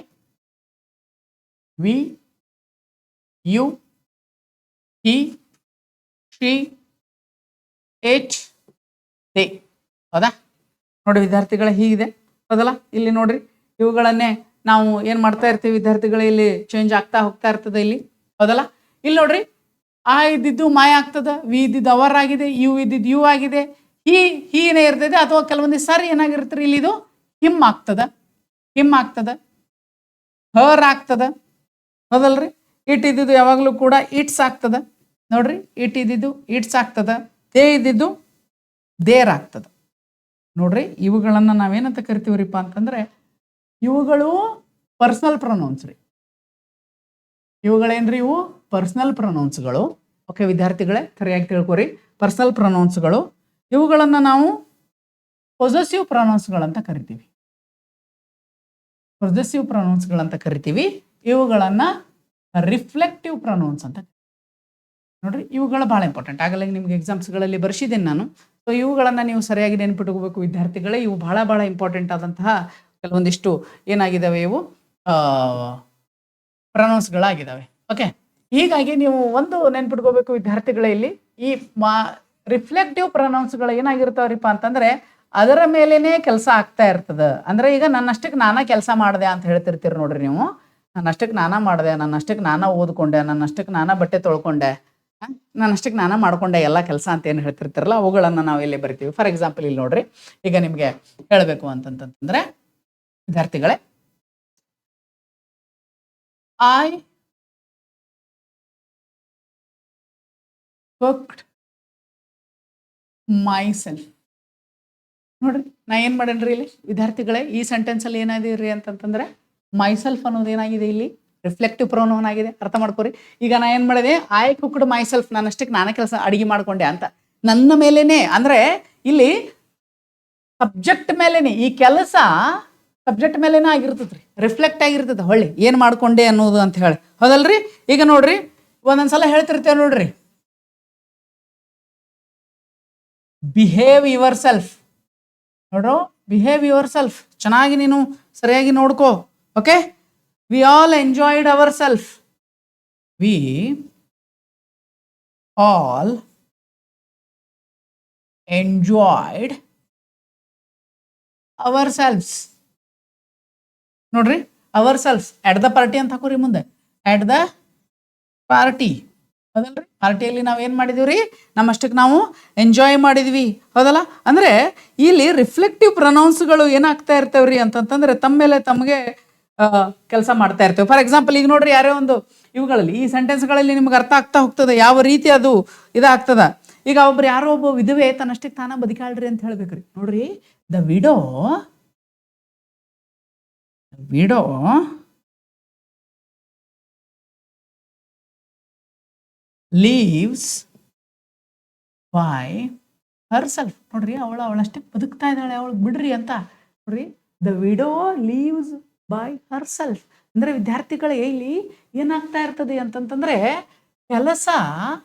we, you, he, she, it, they. ಹೌದಾ? ನೋಡಿ ವಿದ್ಯಾರ್ಥಿಗಳೇ, ಹೀಗಿದೆ, ಹೌದಲ್ಲ? ಇಲ್ಲಿ ನೋಡ್ರಿ, ಇವುಗಳನ್ನೇ ನಾವು ಏನ್ ಮಾಡ್ತಾ ಇರ್ತೀವಿ ವಿದ್ಯಾರ್ಥಿಗಳೇ, ಇಲ್ಲಿ ಚೇಂಜ್ ಆಗ್ತಾ ಹೋಗ್ತಾ ಇರ್ತದೆ ಇಲ್ಲಿ, ಹೌದಲ್ಲ? ಇಲ್ಲಿ ನೋಡ್ರಿ, ಆ ಇದ್ದಿದ್ದು ಮಾಯ ಆಗ್ತದ, ವಿ ಇದ್ದಿದ್ದು ಅವರ್ ಆಗಿದೆ, ಯು ಇದ್ದಿದ್ದು ಯು ಆಗಿದೆ, ಹೀನೇ ಇರ್ತದೆ. ಅಥವಾ ಕೆಲವೊಂದು ಸಾರಿ ಏನಾಗಿರ್ತೀರಿ, ಇಲ್ಲಿ ಇದು ಹಿಮ್ ಆಗ್ತದ, ಹರ್ ಆಗ್ತದ, ಹೌದಲ್ರಿ? ಇಟ್ ಇದ್ದಿದ್ದು ಯಾವಾಗಲೂ ಕೂಡ ಇಟ್ಸ್ ಆಗ್ತದ. ನೋಡ್ರಿ, ಇಟ್ ಇದ್ದಿದ್ದು ಇಟ್ಸ್ ಆಗ್ತದ, ದೇ ಇದ್ದಿದ್ದು ದೇರ್ ಆಗ್ತದ. ನೋಡ್ರಿ, ಇವುಗಳನ್ನ ನಾವೇನಂತ ಕರಿತೀವ್ರಿಪ್ಪ ಅಂತಂದ್ರೆ ಇವುಗಳು ಪರ್ಸನಲ್ ಪ್ರೊನೌನ್ಸ್ ರೀ. ಇವುಗಳೇನ್ರಿ? ಇವು ಪರ್ಸನಲ್ ಪ್ರೊನೌನ್ಸ್ಗಳು. ಓಕೆ ವಿದ್ಯಾರ್ಥಿಗಳೇ, ಸರಿಯಾಗಿ ತಿಳ್ಕೊರಿ. ಪರ್ಸನಲ್ ಪ್ರೊನೌನ್ಸ್ಗಳು, ಇವುಗಳನ್ನ ನಾವು ಪೊಸೆಸಿವ್ ಪ್ರೊನೌನ್ಸ್ಗಳಂತ ಕರಿತೀವಿ. ಇವುಗಳನ್ನ ರಿಫ್ಲೆಕ್ಟಿವ್ ಪ್ರೊನೌನ್ಸ್ ಅಂತ. ನೋಡ್ರಿ, ಇವುಗಳು ಬಹಳ ಇಂಪಾರ್ಟೆಂಟ್. ಆಗಲೇ ನಿಮ್ಗೆ ಎಕ್ಸಾಮ್ಸ್ಗಳಲ್ಲಿ ಬರ್ಸಿದ್ದೇನೆ ನಾನು. ಸೊ ಇವುಗಳನ್ನ ನೀವು ಸರಿಯಾಗಿ ನೆನ್ಪಿಟ್ಕೋಬೇಕು ವಿದ್ಯಾರ್ಥಿಗಳೇ. ಇವು ಬಹಳ ಇಂಪಾರ್ಟೆಂಟ್ ಆದಂತಹ ಕೆಲವೊಂದಿಷ್ಟು ಏನಾಗಿದ್ದಾವೆ, ಇವು ಪ್ರೊನೌನ್ಸ್ಗಳಾಗಿದ್ದಾವೆ. ಓಕೆ, ಹೀಗಾಗಿ ನೀವು ಒಂದು ನೆನ್ಪಿಟ್ಕೋಬೇಕು ವಿದ್ಯಾರ್ಥಿಗಳೇ, ಇಲ್ಲಿ ಈ ರಿಫ್ಲೆಕ್ಟಿವ್ ಪ್ರೊನೌನ್ಸ್ಗಳು ಏನಾಗಿರ್ತಾವ್ರಿಪ್ಪ ಅಂತಂದ್ರೆ ಅದರ ಮೇಲೇನೆ ಕೆಲಸ ಆಗ್ತಾ ಇರ್ತದ. ಅಂದ್ರೆ ಈಗ ನನ್ನಷ್ಟಕ್ಕೆ ನಾನಾ ಕೆಲಸ ಮಾಡಿದೆ ಅಂತ ಹೇಳ್ತಿರ್ತೀರಿ ನೋಡ್ರಿ ನೀವು. ನನ್ನಷ್ಟಕ್ಕೆ ನಾನಾ ಮಾಡಿದೆ, ನನ್ನಷ್ಟಕ್ಕೆ ನಾನಾ ಓದ್ಕೊಂಡೆ, ನನ್ನಷ್ಟಕ್ಕೆ ನಾನಾ ಬಟ್ಟೆ ತೊಳ್ಕೊಂಡೆ, ನನ್ನಷ್ಟಕ್ಕೆ ನಾನಾ ಮಾಡ್ಕೊಂಡೆ ಎಲ್ಲ ಕೆಲಸ ಅಂತ ಏನು ಹೇಳ್ತಿರ್ತಾರಲ್ಲ, ಅವುಗಳನ್ನ ನಾವು ಇಲ್ಲಿ ಬರಿತೀವಿ. ಫಾರ್ ಎಕ್ಸಾಂಪಲ್ ಇಲ್ಲಿ ನೋಡ್ರಿ, ಈಗ ನಿಮ್ಗೆ ಹೇಳಬೇಕು ಅಂತಂತಂದ್ರೆ ವಿದ್ಯಾರ್ಥಿಗಳೇ, ಐ ಕುಕ್ಡ್ ಮೈ ಸೆಲ್ಫ್. ನೋಡ್ರಿ, ನಾ ಏನ್ ಮಾಡೇನ್ರಿ ಇಲ್ಲಿ ವಿದ್ಯಾರ್ಥಿಗಳೇ, ಈ ಸೆಂಟೆನ್ಸ್ ಅಲ್ಲಿ ಏನಾದಿರಿ ಅಂತಂತಂದ್ರೆ ಮೈ ಸೆಲ್ಫ್ ಅನ್ನೋದು ಏನಾಗಿದೆ, ಇಲ್ಲಿ ರಿಫ್ಲೆಕ್ಟಿವ್ ಪ್ರೊನೌನ್ ಆಗಿದೆ. ಅರ್ಥ ಮಾಡ್ಕೋರಿ. ಈಗ ನಾ ಏನ್ ಮಾಡಿದೆ, ಐ ಕುಕ್ಡ್ ಮೈ ಸೆಲ್ಫ್, ನನ್ನಷ್ಟಕ್ಕೆ ನಾನೇ ಕೆಲಸ ಅಡಿಗೆ ಮಾಡ್ಕೊಂಡೆ ಅಂತ, ನನ್ನ ಮೇಲೇನೆ. ಅಂದ್ರೆ ಇಲ್ಲಿ ಸಬ್ಜೆಕ್ಟ್ ಮೇಲೇನೆ ಈ ಕೆಲಸ ಸಬ್ಜೆಕ್ಟ್ ಮೇಲೇನೆ ಆಗಿರ್ತದ್ರಿ, ರಿಫ್ಲೆಕ್ಟ್ ಆಗಿರ್ತದೆ. ಹೊಳ್ಳಿ ಏನ್ ಮಾಡ್ಕೊಂಡೆ ಅನ್ನೋದು ಅಂತ ಹೇಳಿ, ಹೌದಲ್ರಿ? ಈಗ ನೋಡ್ರಿ, ಒಂದೊಂದ್ಸಲ ಹೇಳ್ತಿರ್ತೇವೆ ನೋಡ್ರಿ, ಬಿಹೇವ್ ಯುವರ್ ಸೆಲ್ಫ್. ನೋಡ್ರು, ಬಿಹೇವ್ ಯುವರ್ ಸೆಲ್ಫ್, ಚೆನ್ನಾಗಿ ನೀನು ಸರಿಯಾಗಿ ನೋಡ್ಕೋ. Okay, we all enjoyed ourself. We all enjoyed ourselves. ನೋಡ್ರಿ, ourselves at the party ಅಂತ ಹಾಕೋರಿ ಮುಂದೆ, ಎಟ್ ದ ಪಾರ್ಟಿ. ಹೌದಲ್ರಿ, ಪಾರ್ಟಿಯಲ್ಲಿ ನಾವು ಏನು ಮಾಡಿದೀವಿ ರೀ, ನಮ್ಮಷ್ಟಕ್ಕೆ ನಾವು ಎಂಜಾಯ್ ಮಾಡಿದ್ವಿ. ಹೌದಲ್ಲ, ಅಂದರೆ ಇಲ್ಲಿ ರಿಫ್ಲೆಕ್ಟಿವ್ ಪ್ರೊನೌನ್ಸ್ಗಳು ಏನಾಗ್ತಾ ಇರ್ತೇವ್ರಿ ಅಂತಂತಂದ್ರೆ ತಮ್ಮ ಮೇಲೆ ತಮಗೆ ಕೆಲಸ ಮಾಡ್ತಾ ಇರ್ತೇವೆ. ಫಾರ್ ಎಕ್ಸಾಂಪಲ್ ಈಗ ನೋಡ್ರಿ, ಯಾರೇ ಒಂದು ಇವುಗಳಲ್ಲಿ ಈ ಸೆಂಟೆನ್ಸ್ಗಳಲ್ಲಿ ನಿಮ್ಗೆ ಅರ್ಥ ಆಗ್ತಾ ಹೋಗ್ತದೆ ಯಾವ ರೀತಿ ಅದು ಇದಾಗ್ತದ. ಈಗ ಒಬ್ರು ಯಾರೋ ಒಬ್ಬ ವಿಧವೆ ತನ್ನಷ್ಟಕ್ಕೆ ತಾನ ಬದುಕಾಳ್ರಿ ಅಂತ ಹೇಳ್ಬೇಕ್ರಿ. ನೋಡ್ರಿ, the widow lives by herself. ನೋಡ್ರಿ, ಅವಳಷ್ಟೇ ಬದುಕ್ತಾ ಇದ್ದಾಳೆ, ಅವಳಿಗೆ ಬಿಡ್ರಿ ಅಂತ. ನೋಡ್ರಿ, the widow lives by herself. ಅಂದ್ರೆ ವಿದ್ಯಾರ್ಥಿಗಳೇ ಇಲ್ಲಿ ಏನಾಗ್ತಾ ಇರ್ತದೆ ಅಂತಂತಂದ್ರೆ ಕೆಲಸ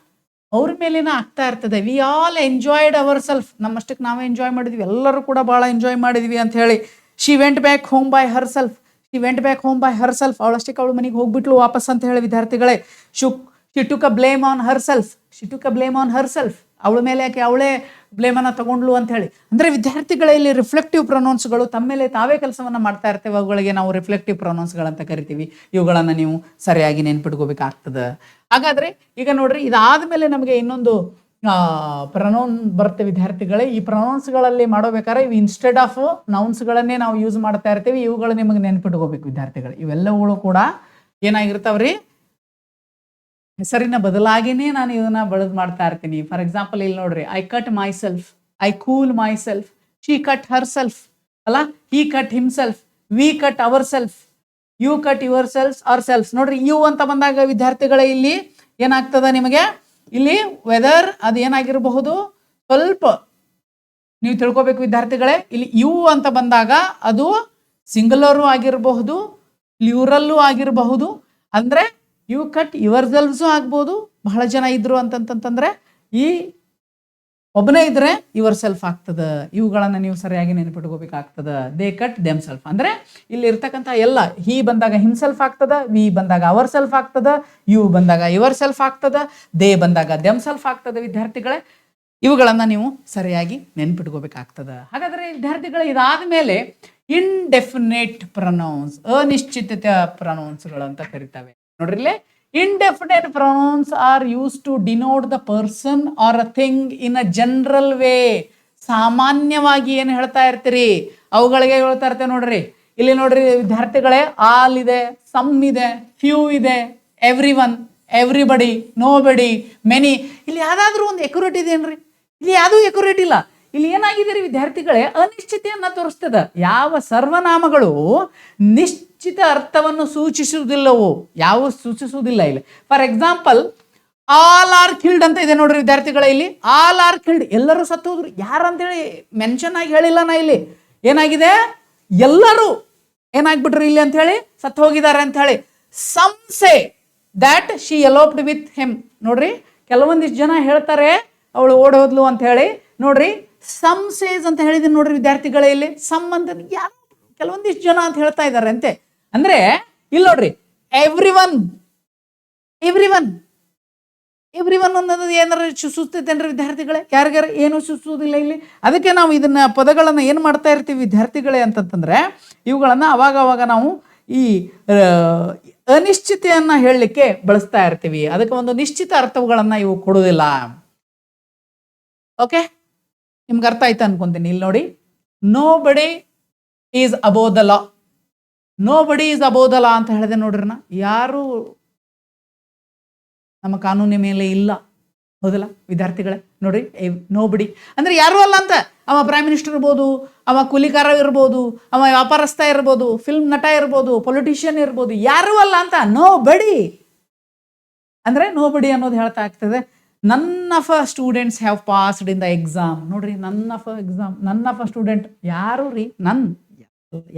ಅವ್ರ ಮೇಲೇನ ಆಗ್ತಾ ಇರ್ತದೆ. We all enjoyed ourself. ನಮ್ಮಷ್ಟಕ್ಕೆ ನಾವೇ ಎಂಜಾಯ್ ಮಾಡಿದ್ವಿ, ಎಲ್ಲರೂ ಕೂಡ ಭಾಳ ಎಂಜಾಯ್ ಮಾಡಿದ್ವಿ ಅಂತ ಹೇಳಿ. She went back home by herself. She went back home by herself. ಅವಳಷ್ಟಕ್ಕೆ ಅವಳು ಮನೆಗೆ ಹೋಗ್ಬಿಟ್ಲು ವಾಪಸ್ ಅಂತ ಹೇಳಿ ವಿದ್ಯಾರ್ಥಿಗಳೇ. She took a blame on herself. She took a blame on herself. ಅವಳ ಮೇಲೆ ಯಾಕೆ ಅವಳೇ ಬ್ಲೇಮನ್ನು ತಗೊಂಡ್ಲು ಅಂತ ಹೇಳಿ. ಅಂದರೆ ವಿದ್ಯಾರ್ಥಿಗಳಲ್ಲಿ ರಿಫ್ಲೆಕ್ಟಿವ್ ಪ್ರೊನೌನ್ಸ್ಗಳು ತಮ್ಮ ಮೇಲೆ ತಾವೇ ಕೆಲಸವನ್ನು ಮಾಡ್ತಾ ಇರ್ತೇವೆ. ಅವುಗಳಿಗೆ ನಾವು ರಿಫ್ಲೆಕ್ಟಿವ್ ಪ್ರೊನೌನ್ಸ್ಗಳಂತ ಕರಿತೀವಿ. ಇವುಗಳನ್ನು ನೀವು ಸರಿಯಾಗಿ ನೆನ್ಪಿಟ್ಕೋಬೇಕಾಗ್ತದೆ. ಹಾಗಾದರೆ ಈಗ ನೋಡ್ರಿ, ಇದಾದ ಮೇಲೆ ನಮಗೆ ಇನ್ನೊಂದು ಪ್ರೊನೌನ್ ಬರುತ್ತೆ ವಿದ್ಯಾರ್ಥಿಗಳೇ. ಈ ಪ್ರೊನೌನ್ಸ್ಗಳಲ್ಲಿ ಮಾಡೋಬೇಕಾದ್ರೆ ಇವು ಇನ್ಸ್ಟೆಡ್ ಆಫ್ ನೌನ್ಸ್ಗಳನ್ನೇ ನಾವು ಯೂಸ್ ಮಾಡ್ತಾ ಇರ್ತೀವಿ. ಇವುಗಳು ನಿಮಗೆ ನೆನ್ಪಿಟ್ಕೋಬೇಕು ವಿದ್ಯಾರ್ಥಿಗಳು. ಇವೆಲ್ಲವುಗಳು ಕೂಡ ಏನಾಗಿರ್ತಾವ್ರಿ, ಹೆಸರಿನ ಬದಲಾಗಿನೇ ನಾನು ಇದನ್ನ ಬಳದ್ ಮಾಡ್ತಾ ಇರ್ತೀನಿ. ಫಾರ್ ಎಕ್ಸಾಂಪಲ್ ಇಲ್ಲಿ ನೋಡ್ರಿ, I cut myself, I cool myself, she cut herself ಅಲ್ಲ, he cut himself, we cut ourself, you cut yourself ourself. ನೋಡ್ರಿ, ಯು ಅಂತ ಬಂದಾಗ ವಿದ್ಯಾರ್ಥಿಗಳೇ ಇಲ್ಲಿ ಏನಾಗ್ತದ ನಿಮಗೆ, ಇಲ್ಲಿ ವೆದರ್ ಅದು ಏನಾಗಿರಬಹುದು ಸ್ವಲ್ಪ ನೀವು ತಿಳ್ಕೊಬೇಕು ವಿದ್ಯಾರ್ಥಿಗಳೇ. ಇಲ್ಲಿ ಯು ಅಂತ ಬಂದಾಗ ಅದು ಸಿಂಗುಲರು ಆಗಿರಬಹುದು, ಪ್ಲೂರಲ್ಲು ಆಗಿರಬಹುದು. ಅಂದ್ರೆ ಯು ಕಟ್ ಯುವರ್ ಸೆಲ್ಫ್ಸು ಆಗ್ಬೋದು, ಬಹಳ ಜನ ಇದ್ರು ಅಂತಂತಂದ್ರೆ ಈ ಒಬ್ಬನೇ ಇದ್ರೆ ಯುವರ್ ಸೆಲ್ಫ್ ಆಗ್ತದೆ. ಇವುಗಳನ್ನು ನೀವು ಸರಿಯಾಗಿ ನೆನಪಿಟ್ಕೋಬೇಕಾಗ್ತದೆ. ದೇ ಕಟ್ ದೆಮ್ ಸೆಲ್ಫ್ ಅಂದ್ರೆ ಇಲ್ಲಿ ಇರ್ತಕ್ಕಂಥ ಎಲ್ಲ, ಹಿ ಬಂದಾಗ ಹಿಮ್ಸೆಲ್ಫ್ ಆಗ್ತದ, ವಿ ಬಂದಾಗ ಅವರ್ ಸೆಲ್ಫ್ ಆಗ್ತದ, ಯು ಬಂದಾಗ ಯುವರ್ ಸೆಲ್ಫ್ ಆಗ್ತದ, ದೇ ಬಂದಾಗ ದೆಮ್ ಸೆಲ್ಫ್ ಆಗ್ತದೆ. ವಿದ್ಯಾರ್ಥಿಗಳೇ, ಇವುಗಳನ್ನು ನೀವು ಸರಿಯಾಗಿ ನೆನ್ಪಿಟ್ಕೋಬೇಕಾಗ್ತದೆ. ಹಾಗಾದ್ರೆ ವಿದ್ಯಾರ್ಥಿಗಳು ಇದಾದ ಮೇಲೆ ಇನ್ಡೆಫಿನೇಟ್ ಪ್ರೊನೌನ್ಸ್, ಅನಿಶ್ಚಿತ ಪ್ರೊನೌನ್ಸ್ಗಳು ಅಂತ ಕರಿತವೆ. ನೋಡ್ರಿ, ಇಲ್ಲೇ indefinite pronouns are used to denote the person or a thing in a general way. ಸಾಮಾನ್ಯವಾಗಿ ಏನು ಹೇಳ್ತಾ ಇರ್ತೀರಿ ಅವುಗಳಿಗೆ ಹೇಳ್ತಾ ಇರ್ತೇವೆ. ನೋಡ್ರಿ, ಇಲ್ಲಿ ನೋಡ್ರಿ ವಿದ್ಯಾರ್ಥಿಗಳೇ, ಆಲ್ ಇದೆ, ಸಮ್ ಇದೆ, ಫ್ಯೂ ಇದೆ, ಎವ್ರಿ ಒನ್, ಎವ್ರಿಬಡಿ, ನೋ ಬಡಿ, ಮೆನಿ. ಇಲ್ಲಿ ಯಾವ್ದಾದ್ರು ಒಂದು ಎಕ್ಯುರೇಟ್ ಇದೆ ಏನ್ರಿ? ಇಲ್ಲಿ ಯಾವುದೂ ಎಕ್ಯುರೇಟ್ ಇಲ್ಲ. ಇಲ್ಲಿ ಏನಾಗಿದೆ ರೀ ವಿದ್ಯಾರ್ಥಿಗಳೇ, ಅನಿಶ್ಚಿತೆಯನ್ನ ತೋರಿಸ್ತದ. ಯಾವ ಸರ್ವನಾಮಗಳು ನಿಶ್ಚಿತ ಅರ್ಥವನ್ನು ಸೂಚಿಸುವುದಿಲ್ಲವೋ, ಯಾವ ಸೂಚಿಸುವುದಿಲ್ಲ ಇಲ್ಲಿ. For example, all are killed ಅಂತ ಇದೆ ನೋಡ್ರಿ ವಿದ್ಯಾರ್ಥಿಗಳೇ. ಇಲ್ಲಿ ಆಲ್ ಆರ್ ಕಿಲ್ಡ್, ಎಲ್ಲರೂ ಸತ್ತು ಹೋದ್ರು. ಯಾರಂತೇಳಿ ಮೆನ್ಷನ್ ಆಗಿ ಹೇಳಿಲ್ಲ ನಾ. ಇಲ್ಲಿ ಏನಾಗಿದೆ, ಎಲ್ಲರೂ ಏನಾಗ್ಬಿಟ್ರು ಇಲ್ಲಿ ಅಂತ ಹೇಳಿ ಸತ್ತು ಹೋಗಿದ್ದಾರೆ ಅಂತ ಹೇಳಿ. Some say that she eloped with him. ನೋಡ್ರಿ, ಕೆಲವೊಂದಿಷ್ಟು ಜನ ಹೇಳ್ತಾರೆ ಅವಳು ಓಡ್ ಹೋದ್ಲು ಅಂತ ಹೇಳಿ. ನೋಡ್ರಿ, ಸಮ್ ಸೇಸ್ ಅಂತ ಹೇಳಿದೀನಿ ನೋಡ್ರಿ ವಿದ್ಯಾರ್ಥಿಗಳೇ. ಇಲ್ಲಿ ಸಮ್ ಅಂತ ಯಾರು ಕೆಲವೊಂದಿಷ್ಟು ಜನ ಅಂತ ಹೇಳ್ತಾ ಇದ್ದಾರೆ ಅಂತೆ. ಅಂದ್ರೆ ಇಲ್ಲಿ ನೋಡ್ರಿ, ಎವ್ರಿ ಒನ್ ಅನ್ನೋದು ಏನಾರ ಸೂಚಿಸ್ತೈತೇನ್ರಿ ವಿದ್ಯಾರ್ಥಿಗಳೇ? ಯಾರಿಗಾರ ಏನು ಸೂಚಿಸುವುದಿಲ್ಲ ಇಲ್ಲಿ. ಅದಕ್ಕೆ ನಾವು ಇದನ್ನ ಪದಗಳನ್ನು ಏನು ಮಾಡ್ತಾ ಇರ್ತೀವಿ ವಿದ್ಯಾರ್ಥಿಗಳೇ ಅಂತಂತಂದ್ರೆ, ಇವುಗಳನ್ನ ಅವಾಗ ನಾವು ಈ ಅನಿಶ್ಚಿತೆಯನ್ನ ಹೇಳಲಿಕ್ಕೆ ಬಳಸ್ತಾ ಇರ್ತೀವಿ. ಅದಕ್ಕೆ ಒಂದು ನಿಶ್ಚಿತ ಅರ್ಥಗಳನ್ನ ಇವು ಕೊಡುವುದಿಲ್ಲ. ಓಕೆ, ನಿಮ್ಗೆ ಅರ್ಥ ಆಯ್ತು ಅನ್ಕೊಂತೀನಿ. ಇಲ್ಲಿ ನೋಡಿ, nobody is above the law. Nobody is above the law ಅಂತ ಹೇಳಿದೆ ನೋಡ್ರಿ. ಯಾರು ನಮ್ಮ ಕಾನೂನಿನ ಮೇಲೆ ಇಲ್ಲ, ಹೌದಲ್ಲ ವಿದ್ಯಾರ್ಥಿಗಳೇ? ನೋಡ್ರಿ, ನೋ ಬಡಿ ಅಂದ್ರೆ ಯಾರು ಅಲ್ಲ ಅಂತ. ಅವ ಪ್ರೈಮ್ ಮಿನಿಸ್ಟರ್ ಇರ್ಬೋದು, ಅವ ಕೂಲಿಕಾರ ಇರ್ಬೋದು, ಅವ ವ್ಯಾಪಾರಸ್ಥ ಇರ್ಬೋದು, ಫಿಲ್ಮ್ ನಟ ಇರ್ಬೋದು, ಪೊಲಿಟಿಷಿಯನ್ ಇರ್ಬೋದು, ಯಾರು ಅಲ್ಲ ಅಂತ. ನೋ ಬಡಿ ಅಂದ್ರೆ ನೋ ಬಡಿ ಅನ್ನೋದು ಹೇಳ್ತಾ ಆಗ್ತದೆ. None of a students have passed in the exam. ನೋಡ್ರಿ, ನನ್ ಆಫ್ ಅ ಸ್ಟೂಡೆಂಟ್ ಯಾರು ರೀ?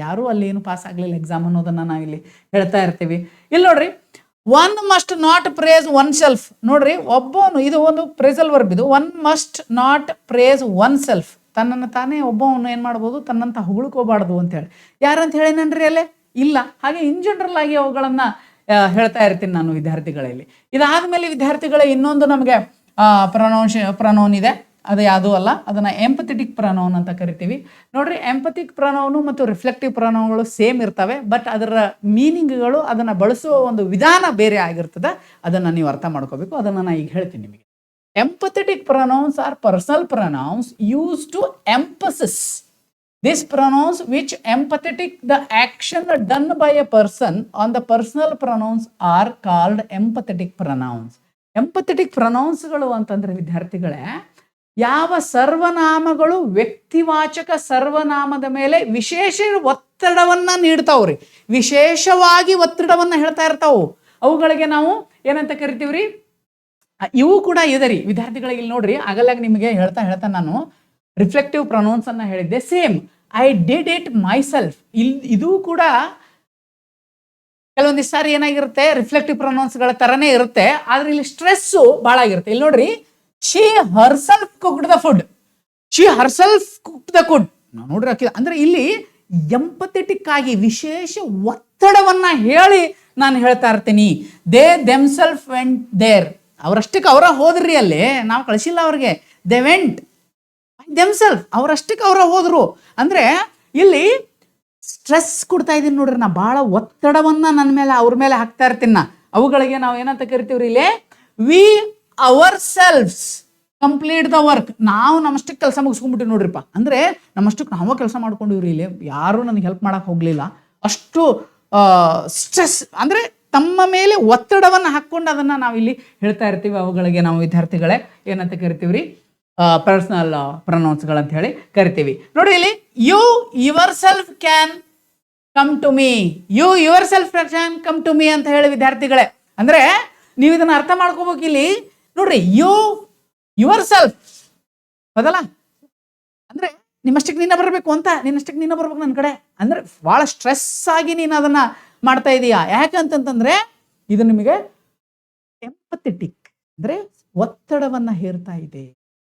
ಯಾರು ಅಲ್ಲಿ ಏನು ಪಾಸ್ ಆಗ್ಲಿಲ್ಲ ಎಕ್ಸಾಮ್ ಅನ್ನೋದನ್ನ ನಾವಿಲ್ಲಿ ಹೇಳ್ತಾ ಇರ್ತೀವಿ. ಇಲ್ಲಿ ನೋಡ್ರಿ, one must not praise oneself. ನೋಡ್ರಿ, ಒಬ್ಬನು, ಇದು ಒಂದು ಪ್ರೇಸಲ್ ವರ್ಬ್. ಇದು one must not praise oneself. ತನ್ನನ್ನು ತಾನೇ ಒಬ್ಬವನು ಏನು ಮಾಡ್ಬೋದು, ತನ್ನಂತ ಹೊಗಳ್ಕೋಬಾರ್ದು ಅಂತೇಳಿ. ಯಾರಂತ ಹೇಳಿನನ್ರಿ ಅಲ್ಲೇ ಇಲ್ಲ. ಹಾಗೆ ಇನ್ ಜನರಲ್ ಆಗಿ ಅವುಗಳನ್ನ ಹೇಳ್ತಾ ಇರ್ತೀನಿ ನಾನು ವಿದ್ಯಾರ್ಥಿಗಳಲ್ಲಿ. ಇದಾದ್ಮೇಲೆ ವಿದ್ಯಾರ್ಥಿಗಳೇ ಇನ್ನೊಂದು ನಮಗೆ ಪ್ರನೌನ್ ಇದೆ, ಅದು ಯಾವುದೂ ಅಲ್ಲ, ಅದನ್ನು ಎಂಪಥೆಟಿಕ್ ಪ್ರನೌನ್ ಅಂತ ಕರಿತೀವಿ. ನೋಡ್ರಿ, ಎಂಪಥಿಕ್ ಪ್ರನೌನು ಮತ್ತು ರಿಫ್ಲೆಕ್ಟಿವ್ ಪ್ರನೌನ್ಗಳು ಸೇಮ್ ಇರ್ತವೆ, ಬಟ್ ಅದರ ಮೀನಿಂಗ್ಗಳು, ಅದನ್ನು ಬಳಸುವ ಒಂದು ವಿಧಾನ ಬೇರೆ ಆಗಿರ್ತದೆ. ಅದನ್ನು ನೀವು ಅರ್ಥ ಮಾಡ್ಕೋಬೇಕು. ಅದನ್ನು ನಾನು ಈಗ ಹೇಳ್ತೀನಿ ನಿಮಗೆ. Emphatic pronouns are personal pronouns use to emphasis. These pronouns which empathetic the action done by a person on the personal pronouns are called empathetic pronouns. Empathetic pronounsಗಳು ಅಂತಂದ್ರೆ ವಿದ್ಯಾರ್ಥಿಗಳೇ, ಯಾವ ಸರ್ವನಾಮಗಳು ವ್ಯಕ್ತಿವಾಚಕ ಸರ್ವನಾಮದ ಮೇಲೆ ವಿಶೇಷ ಒತ್ತಡವನ್ನ ನೀಡ್ತಾವ್ರಿ, ವಿಶೇಷವಾಗಿ ಒತ್ತಡವನ್ನ ಹೇಳ್ತಾ ಇರ್ತಾವು, ಅವುಗಳಿಗೆ ನಾವು ಏನಂತ ಕರಿತೀವ್ರಿ? ಇವು ಕೂಡ ಇದೆ ರೀ ವಿದ್ಯಾರ್ಥಿಗಳಿಗೆ. ಇಲ್ಲಿ ನೋಡ್ರಿ, ಆಗಲಾಗ ನಿಮಗೆ ಹೇಳ್ತಾ ನಾನು ರಿಫ್ಲೆಕ್ಟಿವ್ ಪ್ರೊನೌನ್ಸ್ ಅನ್ನ ಹೇಳಿದ್ದೆ. Same, I did it my self. ಇದು ಕೂಡ ಕೆಲವೊಂದಿಷ್ಟು ಸಾರಿ ಏನಾಗಿರುತ್ತೆ, ರಿಫ್ಲೆಕ್ಟಿವ್ ಪ್ರೊನೌನ್ಸ್ಗಳ ತರನೇ ಇರುತ್ತೆ, ಆದ್ರೆ ಇಲ್ಲಿ ಸ್ಟ್ರೆಸ್ಸು ಭಾಳ ಆಗಿರುತ್ತೆ. ಇಲ್ಲಿ ನೋಡ್ರಿ, she herself cooked the food, she herself cooked the food. ನೋಡ್ರಿ, ಅಂದ್ರೆ ಇಲ್ಲಿ ಎಂಪಥೆಟಿಕ್ ಆಗಿ ವಿಶೇಷ ಒತ್ತಡವನ್ನ ಹೇಳಿ ನಾನು ಹೇಳ್ತಾ ಇರ್ತೀನಿ. They themselves went there. ಅವರಷ್ಟಕ್ಕೆ ಅವರ ಹೋದ್ರಿ, ಅಲ್ಲಿ ನಾವು ಕಳಿಸಿಲ್ಲ ಅವ್ರಿಗೆ. ದೇ ವೆಂಟ್ ದೆಮ್ಸೆಲ್ಫ್, ಅವರಷ್ಟಕ್ಕೆ ಅವರ ಹೋದ್ರು. ಅಂದ್ರೆ ಇಲ್ಲಿ ಸ್ಟ್ರೆಸ್ ಕೊಡ್ತಾ ಇದ್ದೀನಿ ನೋಡ್ರಿ, ನಾ ಭಾಳ ಒತ್ತಡವನ್ನ ನನ್ನ ಮೇಲೆ ಅವ್ರ ಮೇಲೆ ಹಾಕ್ತಾ ಇರ್ತೀನಿ ನಾ. ಅವುಗಳಿಗೆ ನಾವು ಏನಂತ ಕರಿತೀವ್ರಿ ಇಲ್ಲಿ? We ourselves complete the work. ನಾವು ನಮ್ಮಷ್ಟಕ್ಕೆ ಕೆಲಸ ಮುಗಿಸ್ಕೊಂಡ್ಬಿಟ್ಟಿವಿ ನೋಡ್ರಿಪ್ಪ. ಅಂದ್ರೆ ನಮ್ಮಷ್ಟಕ್ಕೆ ನಾವು ಕೆಲಸ ಮಾಡ್ಕೊಂಡಿವ್ರಿ, ಇಲ್ಲಿ ಯಾರು ನನಗೆ ಹೆಲ್ಪ್ ಮಾಡಕ್ ಹೋಗ್ಲಿಲ್ಲ. ಅಷ್ಟು ಸ್ಟ್ರೆಸ್ ಅಂದ್ರೆ ತಮ್ಮ ಮೇಲೆ ಒತ್ತಡವನ್ನು ಹಾಕ್ಕೊಂಡು ಅದನ್ನ ನಾವಿಲ್ಲಿ ಹೇಳ್ತಾ ಇರ್ತೀವಿ. ಅವುಗಳಿಗೆ ನಾವು ವಿದ್ಯಾರ್ಥಿಗಳೇ ಏನಂತ ಕರಿತೀವ್ರಿ? ಪರ್ಸನಲ್ ಪ್ರೊನೌನ್ಸ್ಗಳಂತ ಹೇಳಿ ಕರಿತೀವಿ. ನೋಡಿ ಇಲ್ಲಿ, you yourself can come to me, you yourself can come to me ಅಂತ ಹೇಳಿ ವಿದ್ಯಾರ್ಥಿಗಳೇ. ಅಂದ್ರೆ ನೀವು ಇದನ್ನ ಅರ್ಥ ಮಾಡ್ಕೋಬೇಕು. ಇಲ್ಲಿ ನೋಡ್ರಿ, ಯು ಯುವರ್ ಸೆಲ್ಫ್ ಹೌದಲ್ಲ, ಅಂದ್ರೆ ನಿಮ್ಮಷ್ಟಕ್ಕೆ ನೀನ ಬರಬೇಕು ಅಂತ, ನಿನ್ನಷ್ಟಕ್ಕೆ ನೀನ ಬರ್ಬೇಕು ನನ್ನ ಕಡೆ. ಅಂದ್ರೆ ಬಹಳ ಸ್ಟ್ರೆಸ್ ಆಗಿ ನೀನು ಅದನ್ನ ಮಾಡ್ತಾ ಇದೀಯಾ. ಯಾಕಂತಂದ್ರೆ ಇದು ನಿಮಗೆ ಎಂಪಥೆಟಿಕ್ ಅಂದ್ರೆ ಒತ್ತಡವನ್ನ ಹೇರ್ತಾ ಇದೆ.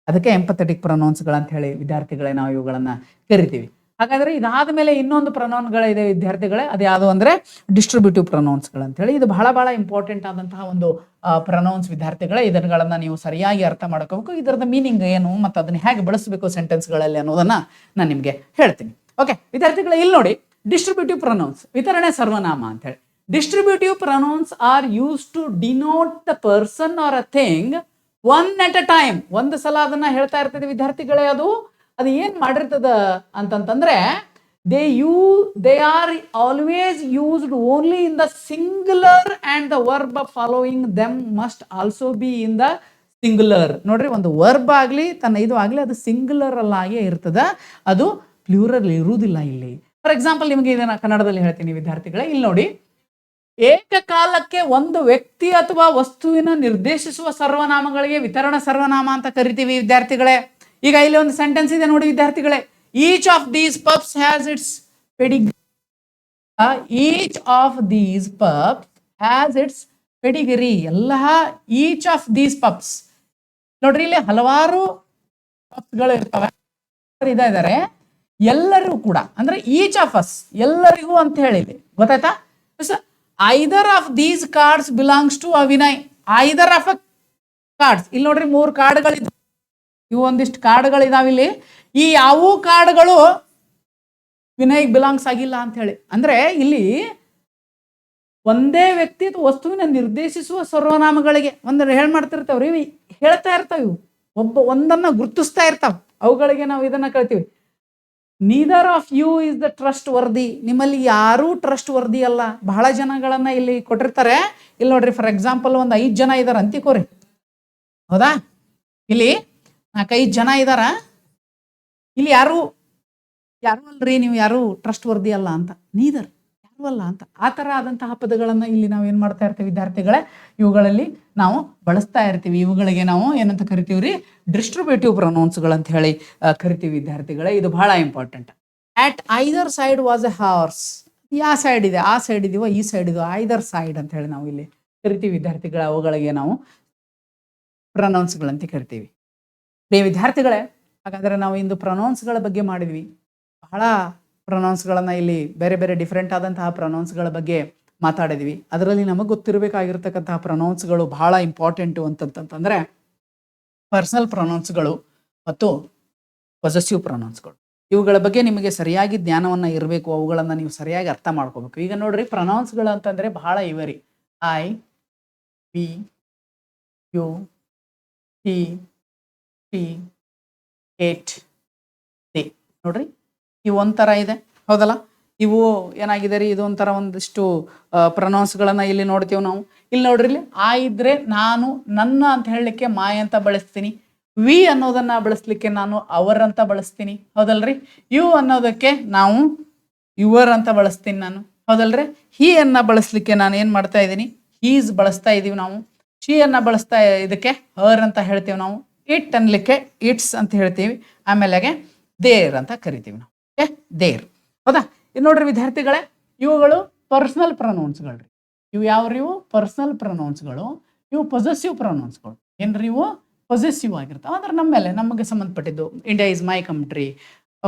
ಅದಕ್ಕೆ ಎಂಪಥೆಟಿಕ್ ಪ್ರೊನೌನ್ಸ್ಗಳಂತ ಹೇಳಿ ವಿದ್ಯಾರ್ಥಿಗಳೇ ನಾವು ಇವುಗಳನ್ನ ಕರಿತೀವಿ. ಹಾಗಾದ್ರೆ ಇದಾದ ಮೇಲೆ ಇನ್ನೊಂದು ಪ್ರೊನೌನ್ಗಳಿದೆ ವಿದ್ಯಾರ್ಥಿಗಳೇ, ಅದು ಯಾವುದು ಅಂದ್ರೆ ಡಿಸ್ಟ್ರಿಬ್ಯೂಟಿವ್ ಪ್ರೊನೌನ್ಸ್ಗಳಂತ ಹೇಳಿ. ಇದು ಬಹಳ ಬಹಳ ಇಂಪಾರ್ಟೆಂಟ್ ಆದಂತಹ ಒಂದು ಪ್ರೊನೌನ್ಸ್ ವಿದ್ಯಾರ್ಥಿಗಳೇ. ಇದನ್ನುಗಳನ್ನ ನೀವು ಸರಿಯಾಗಿ ಅರ್ಥ ಮಾಡ್ಕೋಬೇಕು. ಇದರದ ಮೀನಿಂಗ್ ಏನು ಮತ್ತು ಅದನ್ನ ಹೇಗೆ ಬಳಸಬೇಕು ಸೆಂಟೆನ್ಸ್ಗಳಲ್ಲಿ ಅನ್ನೋದನ್ನ ನಾನು ನಿಮಗೆ ಹೇಳ್ತೀನಿ. ಓಕೆ ವಿದ್ಯಾರ್ಥಿಗಳೇ, ಇಲ್ಲಿ ನೋಡಿ, ಡಿಸ್ಟ್ರಿಬ್ಯೂಟಿವ್ ಪ್ರೊನೌನ್ಸ್, ವಿತರಣೆ ಸರ್ವನಾಮ ಅಂತ ಹೇಳಿ. Distributive pronouns are use to denote the person or a thing one at a time. ಒಂದು ಸಲ ಅದನ್ನ ಹೇಳ್ತಾ ಇರ್ತದೆ ವಿದ್ಯಾರ್ಥಿಗಳೇ. ಅದು ಏನ್ ಮಾಡಿರ್ತದ ಅಂತಂತಂದ್ರೆ, they are always used only in the singular and the verb following them must also be in the singular. ನೋಡ್ರಿ, ಒಂದು ವರ್ಬ್ ಆಗ್ಲಿ ತನ್ನ ಇದು ಆಗ್ಲಿ ಅದು ಸಿಂಗುಲರ್ ಅಲ್ಲಾಗೆ ಇರ್ತದ, ಅದು ಪ್ಲೂರಲ್ ಇರುವುದಿಲ್ಲ ಇಲ್ಲಿ. ಫಾರ್ ಎಕ್ಸಾಂಪಲ್, ನಿಮಗೆ ಇದನ್ನ ಕನ್ನಡದಲ್ಲಿ ಹೇಳ್ತೀನಿ ವಿದ್ಯಾರ್ಥಿಗಳೇ. ಇಲ್ಲಿ ನೋಡಿ, ಏಕಕಾಲಕ್ಕೆ ಒಂದು ವ್ಯಕ್ತಿ ಅಥವಾ ವಸ್ತುವಿನ ನಿರ್ದೇಶಿಸುವ ಸರ್ವನಾಮಗಳಿಗೆ ವಿತರಣ ಸರ್ವನಾಮ ಅಂತ ಕರಿತೀವಿ ವಿದ್ಯಾರ್ಥಿಗಳೇ. ಈಗ ಇಲ್ಲಿ ಒಂದು ಸೆಂಟೆನ್ಸ್ ಇದೆ ನೋಡಿ ವಿದ್ಯಾರ್ಥಿಗಳೇ. Each of these puffs has its Pedigree. Each of these puffs has its Pedigree. ಎಲ್ಲ ಈಚ್ ಆಫ್ ದೀಸ್ ಪಪ್ಸ್ ನೋಡ್ರಿ, ಇಲ್ಲಿ ಹಲವಾರು ಪಪ್ಸ್ಗಳು ಇರ್ತವೆ ಇದ್ದಾರೆ. ಎಲ್ಲರಿಗೂ ಕೂಡ ಅಂದ್ರೆ ಈಚ್ ಆಫ್ ಅಸ್, ಎಲ್ಲರಿಗೂ ಅಂತ ಹೇಳಿದೆ, ಗೊತ್ತಾಯ್ತಾ? Either of these cards belongs to Avinay. Either of a cards, ಇಲ್ಲಿ ನೋಡ್ರಿ 3 ಕಾರ್ಡ್ಗಳಿದೆ. ಇವು ಒಂದಿಷ್ಟು ಕಾರ್ಡ್ಗಳಿದಾವೆ ಇಲ್ಲಿ. ಈ ಯಾವ ಕಾರ್ಡ್ಗಳು ವಿನಯ್ ಬಿಲಾಂಗ್ಸ್ ಆಗಿಲ್ಲ ಅಂತ ಹೇಳಿ. ಅಂದ್ರೆ ಇಲ್ಲಿ ಒಂದೇ ವ್ಯಕ್ತಿ ಅಥವಾ ವಸ್ತುವಿನ ನಿರ್ದೇಶಿಸುವ ಸರ್ವನಾಮಗಳಿಗೆ ಒಂದು ಮಾಡ್ತಿರ್ತಾವ್ರಿ, ಹೇಳ್ತಾ ಇರ್ತಾವ, ಇವು ಒಂದನ್ನ ಗುರುತಿಸ್ತಾ ಇರ್ತಾವ. ಅವುಗಳಿಗೆ ನಾವು ಇದನ್ನ ಕಳ್ತೀವಿ, neither of you is the trustworthy. ನಿಮ್ಮಲ್ಲಿ ಯಾರೂ ಟ್ರಸ್ಟ್ ವರ್ದಿ ಅಲ್ಲ. ಬಹಳ ಜನಗಳನ್ನ ಇಲ್ಲಿ ಕೊಟ್ಟಿರ್ತಾರೆ. ಇಲ್ಲಿ ನೋಡ್ರಿ, ಫಾರ್ ಎಕ್ಸಾಂಪಲ್ ಒಂದು 5 ಜನ ಇದಾರ ಅಂತಿಕೋರಿ, ಹೌದಾ? ಇಲ್ಲಿ 4-5 ಜನ ಇದಾರ. ಇಲ್ಲಿ ಯಾರು ಅಲ್ರಿ, ನೀವು ಯಾರು ಟ್ರಸ್ಟ್ ವರ್ದಿ ಅಲ್ಲ ಅಂತ, ನೀದರ್ ಯಾರು ಅಲ್ಲ ಅಂತ, ಆ ಥರ ಆದಂತಹ ಪದಗಳನ್ನ ಇಲ್ಲಿ ನಾವು ಏನ್ ಮಾಡ್ತಾ ಇರ್ತೀವಿ ವಿದ್ಯಾರ್ಥಿಗಳೇ, ಇವುಗಳಲ್ಲಿ ನಾವು ಬಳಸ್ತಾ ಇರ್ತೀವಿ. ಇವುಗಳಿಗೆ ನಾವು ಏನಂತ ಕರಿತೀವ್ರಿ? ಡಿಸ್ಟ್ರಿಬ್ಯೂಟಿವ್ ಪ್ರೊನೌನ್ಸ್ಗಳಂತ ಹೇಳಿ ಕರಿತೀವಿ ವಿದ್ಯಾರ್ಥಿಗಳೇ. ಇದು ಬಹಳ important. At either side was A horse. ಯಾವ ಸೈಡ್ ಇದೆ, ಆ ಸೈಡ್ ಇದೀವೋ ಈ ಸೈಡ್ ಇದೋ, ಐದರ್ ಸೈಡ್ ಅಂತ ಹೇಳಿ ನಾವು ಇಲ್ಲಿ ಕರಿತೀವಿ ವಿದ್ಯಾರ್ಥಿಗಳ. ಅವುಗಳಿಗೆ ನಾವು ಪ್ರೊನೌನ್ಸ್ಗಳಂತ ಕರಿತೀವಿ. ವಿದ್ಯಾರ್ಥಿಗಳೇ, ಹಾಗಾದ್ರೆ ನಾವು ಇಂದು ಪ್ರೊನೌನ್ಸ್ಗಳ ಬಗ್ಗೆ ಮಾಡಿದ್ವಿ. ಬಹಳ ಪ್ರೊನೌನ್ಸ್ಗಳನ್ನ ಇಲ್ಲಿ ಬೇರೆ ಬೇರೆ ಡಿಫ್ರೆಂಟ್ ಆದಂತಹ ಪ್ರೊನೌನ್ಸ್ಗಳ ಬಗ್ಗೆ ಮಾತಾಡಿದ್ವಿ. ಅದರಲ್ಲಿ ನಮಗೆ ಗೊತ್ತಿರಬೇಕಾಗಿರ್ತಕ್ಕಂತಹ ಪ್ರೊನೌನ್ಸ್ಗಳು ಬಹಳ ಇಂಪಾರ್ಟೆಂಟು ಅಂತಂತಂದ್ರೆ ಪರ್ಸನಲ್ ಪ್ರೊನೌನ್ಸ್ಗಳು ಮತ್ತು ಪೊಸೆಸಿವ್ ಪ್ರೊನೌನ್ಸ್ಗಳು. ಇವುಗಳ ಬಗ್ಗೆ ನಿಮಗೆ ಸರಿಯಾಗಿ ಜ್ಞಾನವನ್ನು ಇರಬೇಕು, ಅವುಗಳನ್ನು ನೀವು ಸರಿಯಾಗಿ ಅರ್ಥ ಮಾಡ್ಕೋಬೇಕು. ಈಗ ನೋಡ್ರಿ, ಪ್ರೊನೌನ್ಸ್ಗಳು ಅಂತಂದರೆ ಬಹಳ ಇವೆ ರೀ. ಐ, ವಿ, ಯು, ಹಿ, ಟಿ, ಏಟ್, ದೇ. ನೋಡ್ರಿ, ಇವು ಒಂಥರ ಇದೆ, ಹೌದಲ್ಲ? ಇವು ಏನಾಗಿದೆ ರೀ, ಇದು ಒಂಥರ ಒಂದಿಷ್ಟು ಪ್ರೊನೌನ್ಸ್ಗಳನ್ನು ಇಲ್ಲಿ ನೋಡ್ತೀವಿ ನಾವು. ಇಲ್ಲಿ ನೋಡ್ರಿ, ಇಲ್ಲಿ ಆ ಇದ್ರೆ ನಾನು ನನ್ನ ಅಂತ ಹೇಳಲಿಕ್ಕೆ ಮೈ ಅಂತ ಬಳಸ್ತೀನಿ. ವಿ ಅನ್ನೋದನ್ನ ಬಳಸಲಿಕ್ಕೆ ನಾನು ಅವರ್ ಅಂತ ಬಳಸ್ತೀನಿ, ಹೌದಲ್ರಿ? ಯು ಅನ್ನೋದಕ್ಕೆ ನಾವು ಯುವರ್ ಅಂತ ಬಳಸ್ತೀನಿ ನಾನು, ಹೌದಲ್ರಿ? ಹಿ ಅನ್ನ ಬಳಸಲಿಕ್ಕೆ ನಾನು ಏನು ಮಾಡ್ತಾ ಇದ್ದೀನಿ, ಹೀಸ್ ಬಳಸ್ತಾ ಇದ್ದೀವಿ ನಾವು. ಶಿ ಅನ್ನ ಬಳಸ್ತಾ ಇದಕ್ಕೆ ಹರ್ ಅಂತ ಹೇಳ್ತೀವಿ ನಾವು. ಇಟ್ ಅನ್ಲಿಕ್ಕೆ ಇಟ್ಸ್ ಅಂತ ಹೇಳ್ತೀವಿ. ಆಮೇಲೆಗೆ ದೇರ್ ಅಂತ ಕರಿತೀವಿ ನಾವು. ಓಕೆ, ದೇರ್, ಹೌದಾ? ಇದು ನೋಡ್ರಿ ವಿದ್ಯಾರ್ಥಿಗಳೇ, ಇವುಗಳು ಪರ್ಸನಲ್ ಪ್ರೊನೌನ್ಸ್ಗಳು ರೀ. ಇವು ಯಾವ್ರಿ? ಇವು ಪರ್ಸನಲ್ ಪ್ರೊನೌನ್ಸ್ಗಳು. ಇವು ಪೊಸೆಸಿವ್ ಪ್ರೊನೌನ್ಸ್ಗಳು. ಏನ್ರಿ? ಇವು ಪೊಸೆಸಿವ್ ಆಗಿರ್ತಾವೆ, ಅಂದ್ರೆ ನಮ್ಮ ಮೇಲೆ, ನಮಗೆ ಸಂಬಂಧಪಟ್ಟಿದ್ದು. India is my country,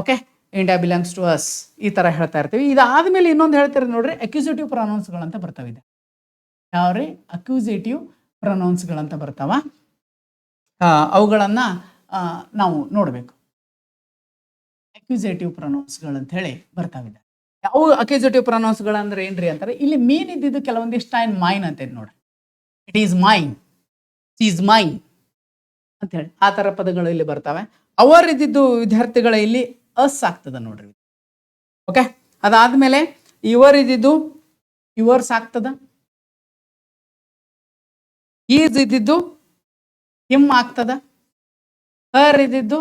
okay, India belongs to us, ಈ ಥರ ಹೇಳ್ತಾ ಇರ್ತೀವಿ. ಇದಾದ್ಮೇಲೆ ಇನ್ನೊಂದು ಹೇಳ್ತಾರೆ ನೋಡ್ರಿ, ಅಕ್ಯೂಸೇಟಿವ್ ಪ್ರೊನೌನ್ಸ್ಗಳಂತ ಬರ್ತಾವಿದೆ. ಯಾವ್ರಿ? ಅಕ್ಯೂಸೇಟಿವ್ ಪ್ರೊನೌನ್ಸ್ಗಳಂತ ಬರ್ತಾವ. ಅವುಗಳನ್ನು ನಾವು ನೋಡಬೇಕು. ಅಕ್ಯೂಸೇಟಿವ್ ಪ್ರೊನೌನ್ಸ್ಗಳು ಅಂತ ಹೇಳಿ ಬರ್ತಾವಿದೆ. ಅವು ಅಕ್ಯೂಸೇಟಿವ್ ಪ್ರೊನೌನ್ಸ್ಗಳು ಅಂದ್ರೆ ಏನ್ರಿ ಅಂತಾರೆ, ಇಲ್ಲಿ ಮೀನ್ ಇದ್ದಿದ್ದು ಕೆಲವೊಂದಿಷ್ಟು ಟೈಮ್ ಮೈನ್ ಅಂತ ನೋಡ್ರಿ. It is mine, is mine ಅಂತ ಹೇಳಿ ಆ ಥರ ಪದಗಳು ಇಲ್ಲಿ ಬರ್ತವೆ. ಅವರ್ ಇದ್ದಿದ್ದು ವಿದ್ಯಾರ್ಥಿಗಳ ಇಲ್ಲಿ ಅಸ್ ಆಗ್ತದ ನೋಡ್ರಿ. ಓಕೆ, ಅದಾದ್ಮೇಲೆ ಯುವರ್ ಇದ್ದಿದ್ದು ಯುವರ್ಸ್ ಆಗ್ತದ. ಈಸ್ ಇದ್ದಿದ್ದು ಹಿಮ್ ಆಗ್ತದ. ಹರ್ ಇದ್ದಿದ್ದು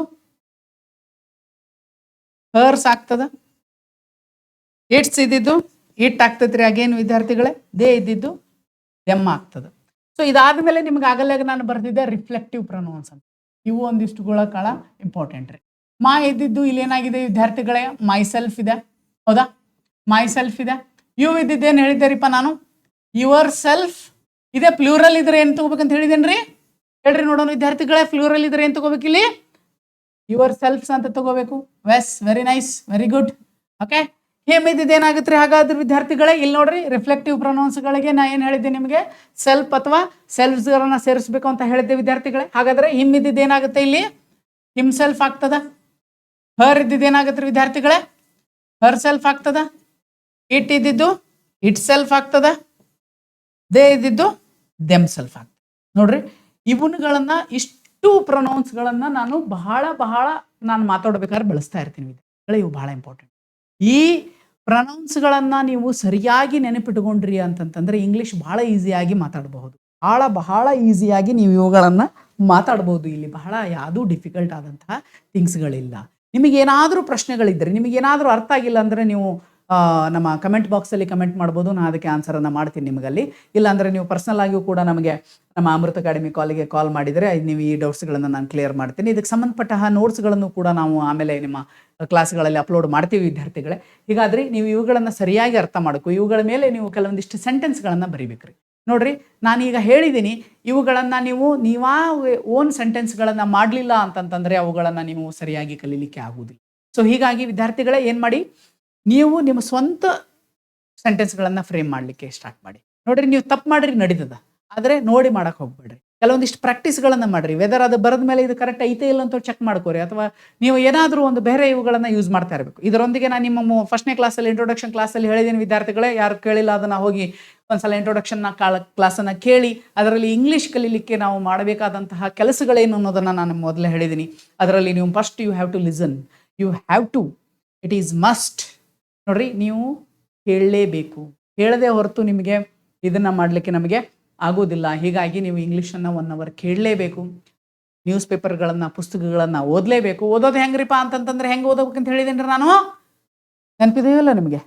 ಹರ್ಸ್ ಆಗ್ತದ. ಇಟ್ಸ್ ಇದ್ದಿದ್ದು ಇಟ್ ಆಗ್ತದ್ರಿ. ಅಗೇನ್ ವಿದ್ಯಾರ್ಥಿಗಳೇ, ದೇ ಇದ್ದಿದ್ದು ದೆಮ್ ಆಗ್ತದ. ಸೊ ಇದಾದ್ಮೇಲೆ ನಿಮ್ಗೆ ಆಗಲೇ ನಾನು ಬರ್ತಿದ್ದೆ ರಿಫ್ಲೆಕ್ಟಿವ್ ಪ್ರೊನೌನ್ಸ್ ಅಂತ. ಇವು ಒಂದಿಷ್ಟುಗಳ ಕಾಳ ಇಂಪಾರ್ಟೆಂಟ್ ರೀ. ಮಾ ಇದ್ದಿದ್ದು ಇಲ್ಲಿ ಏನಾಗಿದೆ ವಿದ್ಯಾರ್ಥಿಗಳೇ, ಮೈ ಸೆಲ್ಫ್ ಇದೆ, ಹೌದಾ? ಮೈ ಸೆಲ್ಫ್ ಇದೆ. ಯು ಇದ್ದಿದ್ದೇನು ಹೇಳಿದ್ದೇರಿಪ್ಪ ನಾನು, ಯುವರ್ ಸೆಲ್ಫ್ ಇದೆ. ಪ್ಲೂರಲ್ ಇದ್ರೆ ಏನು ತಗೋಬೇಕಂತ ಹೇಳಿದೇನ್ರಿ? ಹೇಳ್ರಿ ನೋಡೋಣ ವಿದ್ಯಾರ್ಥಿಗಳೇ, ಪ್ಲೂರಲ್ ಇದ್ರೆ ಏನು ತಗೋಬೇಕು ಇಲ್ಲಿ? ಯುವರ್ ಸೆಲ್ಫ್ಸ್ ಅಂತ ತಗೋಬೇಕು. Yes, very nice, very good. Okay, ಹೇಮ್ ಇದ್ದಿದ್ದು ಏನಾಗುತ್ತೆ ಹಾಗಾದ್ರೆ ವಿದ್ಯಾರ್ಥಿಗಳೇ? ಇಲ್ಲಿ ನೋಡ್ರಿ, ರಿಫ್ಲೆಕ್ಟಿವ್ ಪ್ರೊನೌನ್ಸ್ಗಳಿಗೆ ನಾ ಏನು ಹೇಳಿದ್ದೆ ನಿಮಗೆ, ಸೆಲ್ಫ್ ಅಥವಾ ಸೆಲ್ಫ್ಸ್ಗಳನ್ನ ಸೇರಿಸಬೇಕು ಅಂತ ಹೇಳಿದ್ದೆ ವಿದ್ಯಾರ್ಥಿಗಳೇ. ಹಾಗಾದ್ರೆ ಹಿಮ್ ಇದ್ದಿದ್ದು ಏನಾಗುತ್ತೆ ಇಲ್ಲಿ? ಹಿಮ್ ಸೆಲ್ಫ್ ಆಗ್ತದ. ಹರ್ ಇದ್ದಿದ್ದು ಏನಾಗುತ್ತೆ ವಿದ್ಯಾರ್ಥಿಗಳೇ? ಹರ್ ಸೆಲ್ಫ್ ಆಗ್ತದ. ಇಟ್ ಇದ್ದಿದ್ದು ಇಟ್ ಸೆಲ್ಫ್ ಆಗ್ತದ. ದೇ ಇದ್ದಿದ್ದು ದೆಮ್ ಸೆಲ್ಫ್ ಆಗ್ತದೆ. ನೋಡ್ರಿ, ಇವನ್ಗಳನ್ನ ಇಷ್ಟು ಪ್ರೊನೌನ್ಸ್ಗಳನ್ನ ನಾನು ಬಹಳ ನಾನು ಮಾತಾಡ್ಬೇಕಾದ್ರೆ ಬಳಸ್ತಾ ಇರ್ತೀನಿ ವಿದ್ಯಾರ್ಥಿಗಳೇ. ಇವು ಬಹಳ ಇಂಪಾರ್ಟೆಂಟ್. ಈ ಪ್ರೊನೌನ್ಸ್ಗಳನ್ನು ನೀವು ಸರಿಯಾಗಿ ನೆನಪಿಟ್ಕೊಂಡ್ರಿ ಅಂತಂತಂದ್ರೆ ಇಂಗ್ಲೀಷ್ ಬಹಳ ಈಸಿಯಾಗಿ ಮಾತಾಡಬಹುದು. ಬಹಳ ಈಸಿಯಾಗಿ ನೀವು ಇವುಗಳನ್ನು ಮಾತಾಡ್ಬೋದು. ಇಲ್ಲಿ ಬಹಳ ಯಾವುದೂ ಡಿಫಿಕಲ್ಟ್ ಆದಂತಹ ಥಿಂಗ್ಸ್ಗಳಿಲ್ಲ. ನಿಮಗೇನಾದರೂ ಪ್ರಶ್ನೆಗಳಿದ್ದರೆ, ನಿಮಗೇನಾದರೂ ಅರ್ಥ ಆಗಿಲ್ಲ ಅಂದರೆ ನೀವು ನಮ್ಮ ಕಮೆಂಟ್ ಬಾಕ್ಸಲ್ಲಿ ಕಮೆಂಟ್ ಮಾಡ್ಬೋದು. ನಾನು ಅದಕ್ಕೆ ಆನ್ಸರನ್ನು ಮಾಡ್ತೀನಿ ನಿಮಗಲ್ಲಿ. ಇಲ್ಲಾಂದರೆ ನೀವು ಪರ್ಸನಲ್ ಆಗಿಯೂ ಕೂಡ ನಮಗೆ ನಮ್ಮ ಅಮೃತ ಅಕಾಡೆಮಿ ಕಾಲಿಗೆ ಕಾಲ್ ಮಾಡಿದರೆ ನೀವು ಈ ಡೌಟ್ಸ್ಗಳನ್ನು ನಾನು ಕ್ಲಿಯರ್ ಮಾಡ್ತೀನಿ. ಇದಕ್ಕೆ ಸಂಬಂಧಪಟ್ಟ ನೋಟ್ಸ್ಗಳನ್ನು ಕೂಡ ನಾವು ಆಮೇಲೆ ನಿಮ್ಮ ಕ್ಲಾಸ್ಗಳಲ್ಲಿ ಅಪ್ಲೋಡ್ ಮಾಡ್ತೀವಿ ವಿದ್ಯಾರ್ಥಿಗಳೇ. ಹೀಗಾದ್ರೆ ನೀವು ಇವುಗಳನ್ನು ಸರಿಯಾಗಿ ಅರ್ಥ ಮಾಡಬೇಕು. ಇವುಗಳ ಮೇಲೆ ನೀವು ಕೆಲವೊಂದಿಷ್ಟು ಸೆಂಟೆನ್ಸ್ಗಳನ್ನು ಬರಿಬೇಕ್ರಿ. ನೋಡ್ರಿ, ನಾನೀಗ ಹೇಳಿದ್ದೀನಿ, ಇವುಗಳನ್ನು ನೀವಾ ಓನ್ ಸೆಂಟೆನ್ಸ್ಗಳನ್ನು ಮಾಡಲಿಲ್ಲ ಅಂತಂತಂದರೆ ಅವುಗಳನ್ನು ನೀವು ಸರಿಯಾಗಿ ಕಲೀಲಿಕ್ಕೆ ಆಗುವುದಿಲ್ಲ. ಸೊ ಹೀಗಾಗಿ ವಿದ್ಯಾರ್ಥಿಗಳೇ ಏನು ಮಾಡಿ, ನೀವು ನಿಮ್ಮ ಸ್ವಂತ ಸೆಂಟೆನ್ಸ್ಗಳನ್ನು ಫ್ರೇಮ್ ಮಾಡಲಿಕ್ಕೆ ಸ್ಟಾರ್ಟ್ ಮಾಡಿ. ನೋಡ್ರಿ, ನೀವು ತಪ್ಪು ಮಾಡಿರಿ ನಡೀತದ, ಆದರೆ ನೋಡಿ ಮಾಡಕ್ಕೆ ಹೋಗ್ಬೇಡ್ರಿ. ಕೆಲವೊಂದಿಷ್ಟು ಪ್ರಾಕ್ಟೀಸ್ಗಳನ್ನು ಮಾಡಿರಿ. ವೆದರ್ ಅದು ಬರೆದ ಮೇಲೆ ಇದು ಕರೆಕ್ಟ್ ಐತೆ ಇಲ್ಲ ಅಂತ ಚೆಕ್ ಮಾಡ್ಕೋರಿ. ಅಥವಾ ನೀವು ಏನಾದರೂ ಒಂದು ಬೇರೆ ಇವುಗಳನ್ನು ಯೂಸ್ ಮಾಡ್ತಾ ಇರಬೇಕು. ಇದರೊಂದಿಗೆ ನಾನು ನಿಮ್ಮ ಫಸ್ಟ್ನೇ ಕ್ಲಾಸಲ್ಲಿ ಇಂಟ್ರೊಡಕ್ಷನ್ ಕ್ಲಾಸಲ್ಲಿ ಹೇಳಿದ್ದೀನಿ ವಿದ್ಯಾರ್ಥಿಗಳೇ. ಯಾರು ಕೇಳಿಲ್ಲ ಅದನ್ನು ಹೋಗಿ ಒಂದ್ಸಲ ಇಂಟ್ರೊಡಕ್ಷನ್ನ ಕ್ಲಾಸನ್ನು ಕೇಳಿ. ಅದರಲ್ಲಿ ಇಂಗ್ಲೀಷ್ ಕಲೀಲಿಕ್ಕೆ ನಾವು ಮಾಡಬೇಕಾದಂತಹ ಕೆಲಸಗಳೇನು ಅನ್ನೋದನ್ನು ನಾನು ಮೊದಲೇ ಹೇಳಿದ್ದೀನಿ. ಅದರಲ್ಲಿ ನೀವು first you have to listen, you have to, it is must. ನೋಡ್ರಿ, ನೀವು ಹೇಳಲೇಬೇಕು. ಹೇಳದೆ ಹೊರತು ನಿಮಗೆ ಇದನ್ನು ಮಾಡಲಿಕ್ಕೆ ನಮಗೆ ಆಗೋದಿಲ್ಲ. ಹೀಗಾಗಿ ನೀವು ಇಂಗ್ಲೀಷನ್ನು 1 hour ಕೇಳಲೇಬೇಕು. ನ್ಯೂಸ್ ಪೇಪರ್ಗಳನ್ನು, ಪುಸ್ತಕಗಳನ್ನು ಓದಲೇಬೇಕು. ಓದೋದು ಹೆಂಗ್ರಿಪ್ಪ ಅಂತಂತಂದ್ರೆ ಹೆಂಗೆ ಓದಬೇಕಂತ ಹೇಳಿದೇನ್ರಿ ನಾನು? ನೆನಪಿದೆಯಲ್ಲ ನಿಮಗೆ?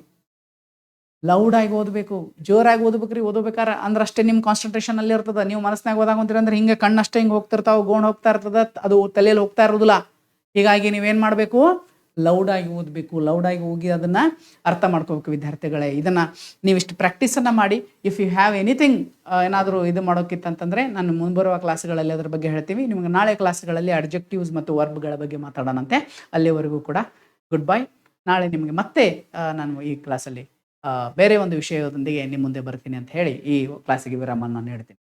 ಲೌಡಾಗಿ ಓದಬೇಕು, ಜೋರಾಗಿ ಓದ್ಬೇಕ್ರಿ. ಓದಬೇಕಾರೆ ಅಂದ್ರೆ ಅಷ್ಟೇ ನಿಮ್ಮ ಕಾನ್ಸಂಟ್ರೇಷನ್ ಅಲ್ಲಿ ಇರ್ತದೆ. ನೀವು ಮನಸ್ಸಿನಾಗ ಓದಾಕೊಂತೀರಿ ಅಂದ್ರೆ ಹಿಂಗೆ ಕಣ್ಣಷ್ಟೇ ಹಿಂಗೆ ಹೋಗ್ತಿರ್ತಾವೆ, ಗೋಣ್ ಹೋಗ್ತಾ ಇರ್ತದೆ, ಅದು ತಲೆಯಲ್ಲಿ ಹೋಗ್ತಾ ಇರೋದಿಲ್ಲ. ಹೀಗಾಗಿ ನೀವೇನು ಮಾಡಬೇಕು? ಲೌಡಾಗಿ ಓದಬೇಕು. ಲೌಡಾಗಿ ಹೋಗಿ ಅದನ್ನು ಅರ್ಥ ಮಾಡ್ಕೋಬೇಕು ವಿದ್ಯಾರ್ಥಿಗಳೇ. ಇದನ್ನು ನೀವಿಷ್ಟು ಪ್ರಾಕ್ಟೀಸನ್ನು ಮಾಡಿ. ಇಫ್ ಯು ಹ್ಯಾವ್ ಎನಿಥಿಂಗ್ ಏನಾದರೂ ಇದು ಮಾಡೋಕ್ಕಿತ್ತಂತಂದರೆ ನಾನು ಮುಂಬರುವ ಕ್ಲಾಸ್ಗಳಲ್ಲಿ ಅದ್ರ ಬಗ್ಗೆ ಹೇಳ್ತೀವಿ. ನಿಮಗೆ ನಾಳೆ ಕ್ಲಾಸ್ಗಳಲ್ಲಿ ಅಡ್ಜೆಕ್ಟಿವ್ಸ್ ಮತ್ತು ವರ್ಬ್ಗಳ ಬಗ್ಗೆ ಮಾತಾಡೋಣಂತೆ. ಅಲ್ಲಿವರೆಗೂ ಕೂಡ ಗುಡ್ ಬೈ. ನಾಳೆ ನಿಮಗೆ ಮತ್ತೆ ನಾನು ಈ ಕ್ಲಾಸಲ್ಲಿ ಬೇರೆ ಒಂದು ವಿಷಯದೊಂದಿಗೆ ನಿಮ್ಮ ಮುಂದೆ ಬರ್ತೀನಿ ಅಂತ ಹೇಳಿ ಈ ಕ್ಲಾಸಿಗೆ ವಿರಾಮವನ್ನು ನೀಡ್ತೀನಿ.